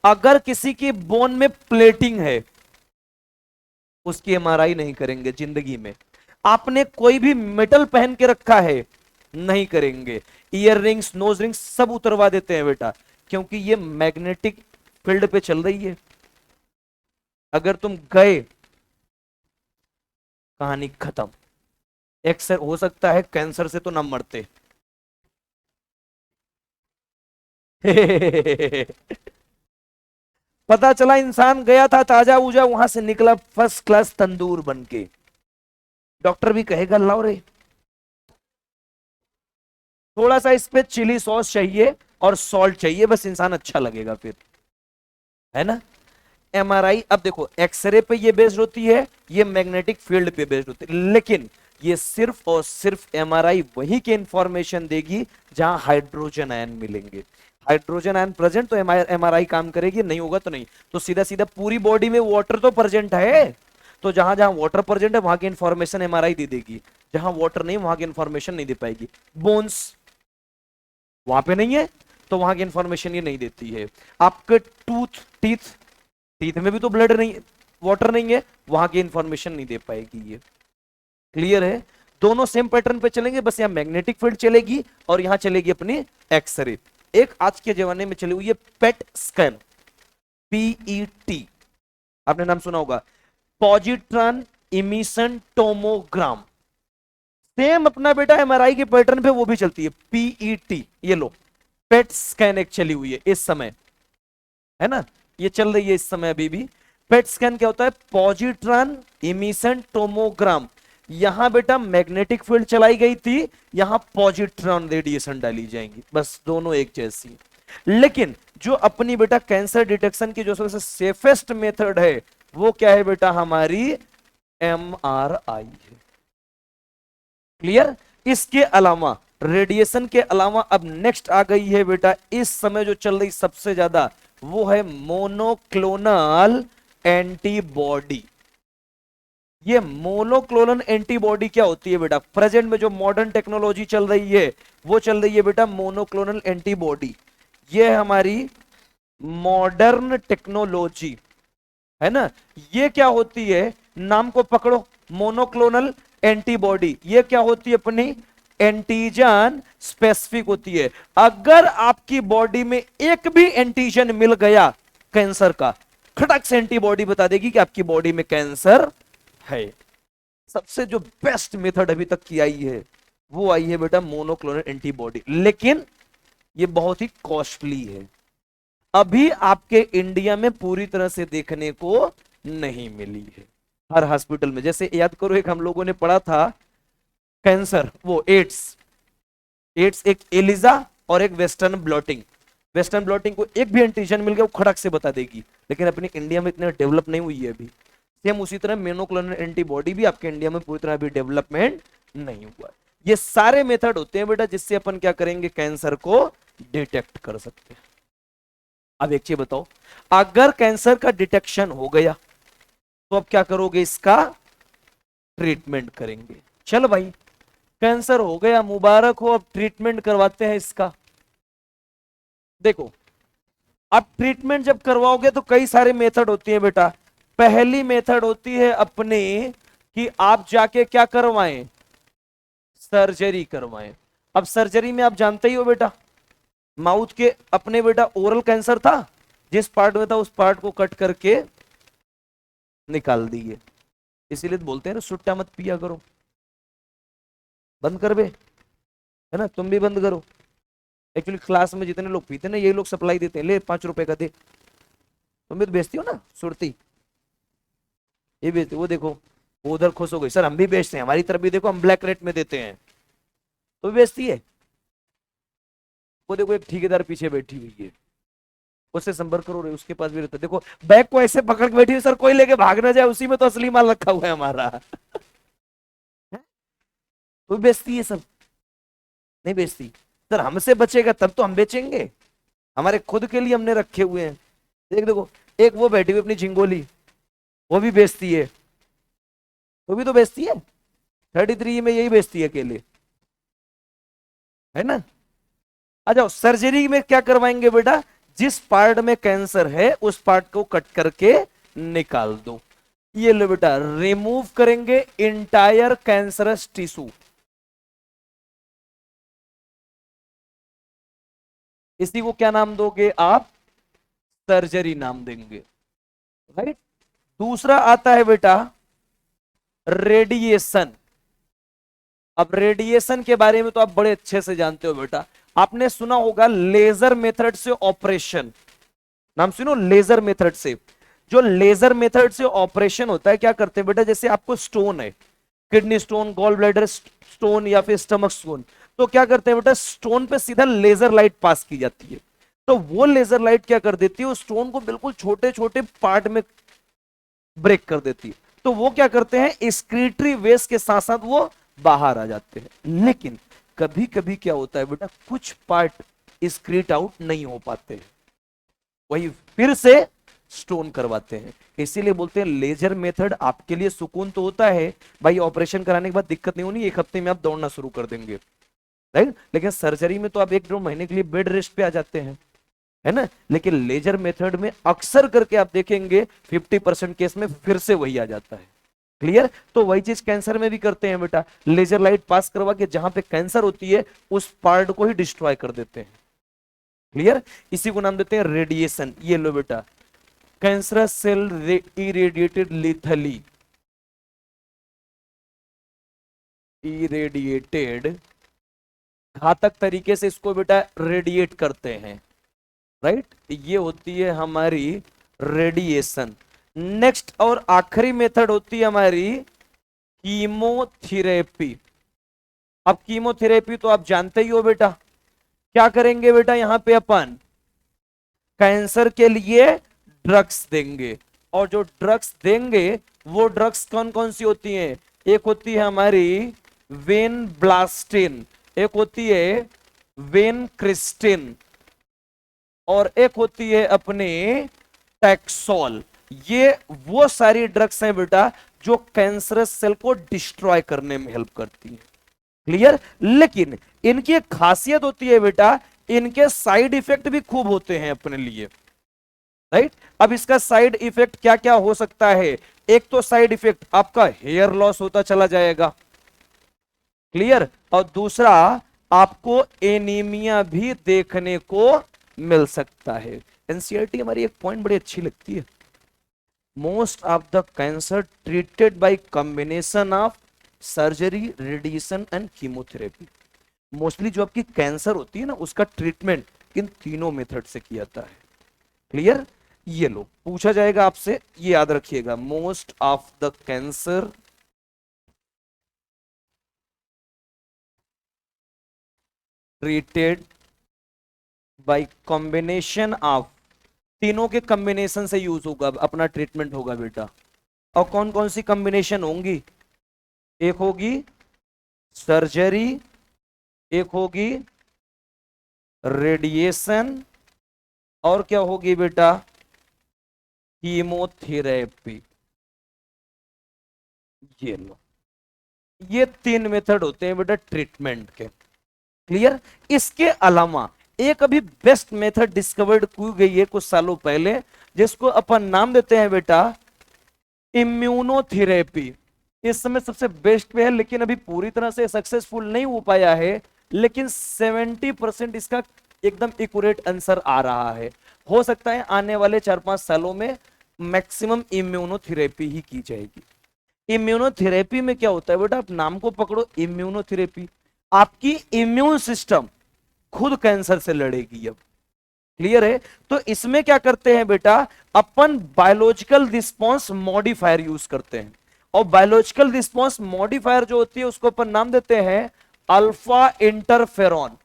अगर किसी की बोन में प्लेटिंग है उसकी MRI नहीं करेंगे जिंदगी में। आपने कोई भी मेटल पहन के रखा है, नहीं करेंगे। ईयर रिंग्स, नोज रिंग्स सब उतरवा देते हैं बेटा, क्योंकि ये मैग्नेटिक फील्ड पे चल रही है। अगर तुम गए, कहानी खत्म। एक्सर हो सकता है कैंसर से तो ना मरते। पता चला इंसान गया था ताजा ऊजा, वहां से निकला फर्स्ट क्लास तंदूर बन के, डॉक्टर भी कहेगा लाओ रे, थोड़ा सा इस पे चिली सॉस चाहिए और सॉल्ट चाहिए, बस इंसान अच्छा लगेगा फिर, है ना। MRI, अब देखो एक्सरे पे ये बेस्ड होती है, ये मैग्नेटिक फील्ड पे बेस्ड होती है, लेकिन ये सिर्फ और सिर्फ MRI वही की इंफॉर्मेशन देगी जहां हाइड्रोजन आयन मिलेंगे। हाइड्रोजन आयन प्रेजेंट तो MRI काम करेगी, नहीं होगा तो नहीं। तो सीधा सीधा पूरी बॉडी में वाटर तो प्रेजेंट है, तो जहां जहां वाटर प्रेजेंट है वहां की इंफॉर्मेशन MRI दे देगी, जहां वाटर नहीं वहां की इंफॉर्मेशन नहीं दे पाएगी। बोन्स वहां पे नहीं है तो वहां की इंफॉर्मेशन ये नहीं देती है। आपके टीथ टीथ में भी तो ब्लड नहीं, वाटर नहीं है, वहां की इंफॉर्मेशन नहीं दे पाएगी ये। क्लियर है? दोनों सेम पैटर्न पे चलेंगे, बस यहाँ मैग्नेटिक फील्ड चलेगी और यहां चलेगी अपनी एक्सरे। एक आज के जमाने में चली हुई है पेट स्कैन। पीईटी, आपने नाम सुना होगा, पॉजिट्रॉन इमिशन टोमोग्राम। सेम अपना बेटा एमआरआई के पैटर्न पे वो भी चलती है, पीईटी। ये लो, पेट स्कैन एक चली हुई है इस समय, है ना, ये चल रही है इस समय अभी भी। पेट स्कैन क्या होता है? Positron emission tomogram. यहां बेटा मैग्नेटिक फील्ड चलाई गई थी, यहां पॉजिट्रॉन रेडिएशन डाली जाएंगी, बस दोनों एक जैसी। लेकिन जो अपनी बेटा कैंसर डिटेक्शन की जो सबसे सेफेस्ट मेथड है वो क्या है बेटा? हमारी एमआरआई है। क्लियर? इसके अलावा, रेडिएशन के अलावा अब नेक्स्ट आ गई है बेटा इस समय जो चल रही सबसे ज्यादा, वो है मोनोक्लोनल एंटीबॉडी। ये मोनोक्लोनल एंटीबॉडी क्या होती है बेटा? प्रेजेंट में जो मॉडर्न टेक्नोलॉजी चल रही है वो चल रही है बेटा मोनोक्लोनल एंटीबॉडी। ये हमारी मॉडर्न टेक्नोलॉजी है ना। ये क्या होती है? नाम को पकड़ो, मोनोक्लोनल एंटीबॉडी। ये क्या होती है? अपनी एंटीजन स्पेसिफिक होती है। अगर आपकी बॉडी में एक भी एंटीजन मिल गया कैंसर का, खटक से एंटीबॉडी बता देगी कि आपकी बॉडी में कैंसर है। सबसे जो बेस्ट मेथड अभी तक की आई है वो आई है बेटा मोनोक्लोनल एंटीबॉडी, लेकिन ये बहुत ही कॉस्टली है। अभी आपके इंडिया में पूरी तरह से देखने को नहीं मिली है हर हॉस्पिटल में। जैसे याद करो, एक हम लोगों ने पढ़ा था कैंसर, वो एड्स एक एलिजा और एक वेस्टर्न ब्लॉटिंग। वेस्टर्न ब्लॉटिंग को एक भी एंटीजन मिल गया वो खड़क से बता देगी, लेकिन अपनी इंडिया में इतने डेवलप नहीं हुई है अभी। सेम उसी तरह मोनोक्लोनल एंटीबॉडी भी आपके इंडिया में पूरी तरह अभी डेवलपमेंट नहीं हुआ है। ये सारे मेथड होते हैं बेटा जिससे अपन क्या करेंगे? कैंसर को डिटेक्ट कर सकते हैं। अब एक चीज बताओ, अगर कैंसर का डिटेक्शन हो गया तो अब क्या करोगे? इसका ट्रीटमेंट करेंगे। चल भाई, कैंसर हो गया, मुबारक हो, अब ट्रीटमेंट करवाते हैं इसका। देखो, अब ट्रीटमेंट जब करवाओगे तो कई सारे मेथड होती है बेटा। पहली मेथड होती है अपने कि आप जाके क्या करवाएं? सर्जरी करवाएं। अब सर्जरी में आप जानते ही हो बेटा, माउथ के अपने बेटा ओरल कैंसर था, जिस पार्ट में था उस पार्ट को कट करके निकाल दिए। इसीलिए तो बोलते हैं ना, सुट्टा मत पिया करो, बंद कर बे, है ना, तुम भी बंद करो। एक्चुअली क्लास में जितने लोग पीते ना, यही लोग सप्लाई देते हैं, ले 5 रुपए का दे। तुम भी तो बेचती हो ना सुरती, ये बेचते। वो देखो, वो उधर खुश हो गई, सर हम भी बेचते हैं, हमारी तरफ भी देखो हम ब्लैक रेट में देते हैं। तो बेचती है। वो देखो एक ठेकेदार पीछे बैठी हुई है, उससे संपर्क करो, उसके पास भी रहता है। देखो बैग को ऐसे पकड़ के बैठी है, सर कोई लेके भाग ना जाए, उसी में तो असली माल रखा हुआ है हमारा। तो बेचती है सब? नहीं बेचती। सर हमसे बचेगा तब तो हम बेचेंगे, हमारे खुद के लिए हमने रखे हुए हैं। देख देखो, एक वो बैठी हुई अपनी झिंगोली, वो भी बेचती है। वो भी तो बेचती है, 33 में यही बेचती है अकेले, है ना। आ जाओ, सर्जरी में क्या करवाएंगे बेटा? जिस पार्ट में कैंसर है उस पार्ट को कट करके निकाल दो। ये लो बेटा, रिमूव करेंगे इंटायर कैंसरस टिश्यू। इसी को क्या नाम दोगे आप? सर्जरी नाम देंगे, राइट। दूसरा आता है बेटा रेडिएशन। अब रेडिएशन के बारे में तो आप बड़े अच्छे से जानते हो बेटा, आपने सुना होगा लेजर मेथड से ऑपरेशन। नाम सुनो, लेजर मेथड से। जो लेजर मेथड से ऑपरेशन होता है, क्या करते हैं बेटा? जैसे आपको स्टोन है, kidney stone, gall bladder stone या फिर स्टमक स्टोन, तो क्या करते हैं बेटा? स्टोन पे सीधा लेजर लाइट पास की जाती है। तो वो लेजर लाइट क्या कर देती है? उस स्टोन को बिल्कुल छोटे छोटे पार्ट में ब्रेक कर देती है। तो वो क्या करते हैं? एक्सक्रीटरी वेस्ट के साथ साथ वो बाहर आ जाते हैं। लेकिन कभी कभी क्या होता है बेटा, कुछ पार्ट एक्सक्रीट आउट नहीं हो पाते, वही फिर से स्टोन करवाते हैं। इसीलिए बोलते हैं लेजर मेथड आपके लिए सुकून तो होता है भाई, ऑपरेशन कराने के बाद दिक्कत नहीं होनी, 1 हफ्ते में आप दौड़ना शुरू कर देंगे, राइट। लेकिन सर्जरी में तो आप 1-2 महीने के लिए बेड रेस्ट पे आ जाते हैं, है ना। लेकिन लेजर मेथड में अक्सर करके आप देखेंगे 50% केस में फिर से वही आ जाता है। क्लियर? तो वही चीज कैंसर में भी करते हैं बेटा, लेजर लाइट पास करवा के जहां पे कैंसर होती है उस पार्ट को ही डिस्ट्रॉय कर देते हैं। क्लियर? इसी को नाम देते हैं रेडिएशन। ये लो बेटा, कैंसरस सेल इरेडिएटेड लिथली, इरेडिएटेड घातक तरीके से इसको बेटा रेडिएट करते हैं, राइट। ये होती है हमारी रेडिएशन। नेक्स्ट और आखिरी मेथड होती है हमारी कीमोथेरेपी। अब कीमोथेरेपी तो आप जानते ही हो बेटा, क्या करेंगे बेटा, यहां पे अपन कैंसर के लिए ड्रग्स देंगे, और जो ड्रग्स देंगे वो ड्रग्स कौन कौन सी होती हैं, एक होती है हमारी वेन ब्लास्टिन, एक होती है वेन क्रिस्टिन, और एक होती है अपने टैक्सोल। ये वो सारी ड्रग्स हैं बेटा जो कैंसरस सेल को डिस्ट्रॉय करने में हेल्प करती हैं, क्लियर। लेकिन इनकी एक खासियत होती है बेटा, इनके साइड इफेक्ट भी खूब होते हैं अपने लिए, राइट। अब इसका साइड इफेक्ट क्या क्या हो सकता है, एक तो साइड इफेक्ट आपका हेयर लॉस होता चला जाएगा, क्लियर, और दूसरा आपको एनीमिया भी देखने को मिल सकता है। एनसीईआरटी हमारी एक पॉइंट बड़ी अच्छी लगती है, most of the cancer treated by combination of surgery, radiation and chemotherapy. Mostly जो आपकी कैंसर होती है ना, उसका ट्रीटमेंट इन तीनों मेथड से किया जाता है, क्लियर। ये लो पूछा जाएगा आपसे, ये याद रखिएगा, most of the cancer treated by combination of, तीनों के कॉम्बिनेशन से यूज होगा अपना ट्रीटमेंट होगा बेटा। और कौन कौन सी कॉम्बिनेशन होंगी, एक होगी सर्जरी, एक होगी रेडिएशन, और क्या होगी बेटा, कीमोथेरेपी। ये लो, ये तीन मेथड होते हैं बेटा ट्रीटमेंट के, क्लियर। इसके अलावा एक अभी बेस्ट मेथड डिस्कवर्ड की गई है कुछ सालों पहले, जिसको अपन नाम देते हैं बेटा इम्यूनोथेरेपी। इस समय सबसे बेस्ट पे है, लेकिन अभी पूरी तरह से सक्सेसफुल नहीं हो पाया है, लेकिन 70% इसका एकदम एक्यूरेट आंसर आ रहा है। हो सकता है आने वाले 4-5 सालों में मैक्सिमम इम्यूनोथेरेपी ही की जाएगी। इम्यूनोथेरेपी में क्या होता है बेटा, आप नाम को पकड़ो, इम्यूनोथेरेपी, आपकी इम्यून सिस्टम खुद कैंसर से लड़ेगी अब, क्लियर है। तो इसमें क्या करते हैं बेटा, अपन बायोलॉजिकल रिस्पॉन्स मॉडिफायर यूज करते हैं, और बायोलॉजिकल रिस्पॉन्स मॉडिफायर जो होती है उसको अपन नाम देते हैं अल्फा इंटरफेरॉन।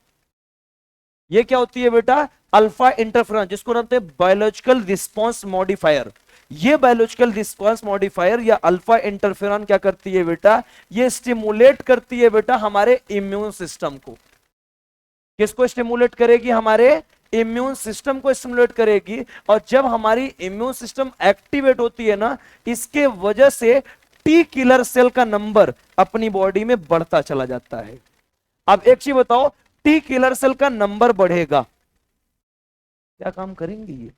ये क्या होती है बेटा, अल्फा इंटरफेरॉन, जिसको नाम देते हैं बायोलॉजिकल रिस्पॉन्स मॉडिफायर। ये बायोलॉजिकल रिस्पॉन्स मॉडिफायर या अल्फा इंटरफेरॉन क्या करती है बेटा, ये स्टिमुलेट करती है बेटा हमारे इम्यून सिस्टम को। किसको स्टिमुलेट करेगी, हमारे इम्यून सिस्टम को स्टिमुलेट करेगी। और जब हमारी इम्यून सिस्टम एक्टिवेट होती है ना, इसके वजह से टी किलर सेल का नंबर अपनी बॉडी में बढ़ता चला जाता है। अब एक चीज बताओ, टी किलर सेल का नंबर बढ़ेगा, क्या काम करेंगी, ये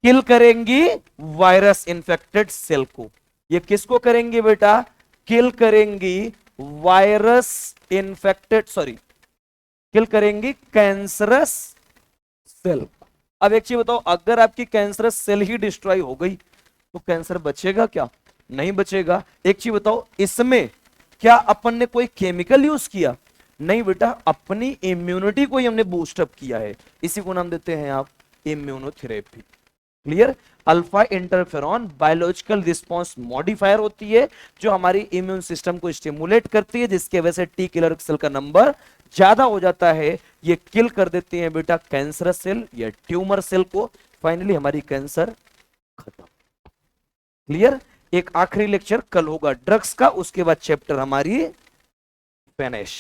किल करेंगी वायरस इन्फेक्टेड सेल को। ये किसको करेंगी बेटा, किल करेंगी वायरस इन्फेक्टेड, सॉरी किल करेंगी कैंसरस सेल। अब एक चीज बताओ, अगर आपकी कैंसरस सेल ही डिस्ट्रॉय हो गई तो कैंसर बचेगा क्या, नहीं बचेगा। एक चीज बताओ, इसमें क्या अपन ने कोई केमिकल यूज किया, नहीं बेटा, अपनी इम्यूनिटी को ही हमने बूस्टअप किया है, इसी को नाम देते हैं आप immunotherapy, clear. Alpha interferon biological response modifier होती है जो हमारी इम्यून सिस्टम को स्टिमुलेट करती है, जिसके वजह से टी किलर सेल का नंबर ज्यादा हो जाता है। ये किल कर देती है बेटा कैंसर सेल या ट्यूमर सेल को, फाइनली हमारी कैंसर खत्म, क्लियर। एक आखिरी लेक्चर कल होगा ड्रग्स का, उसके बाद चैप्टर हमारी फिनिश।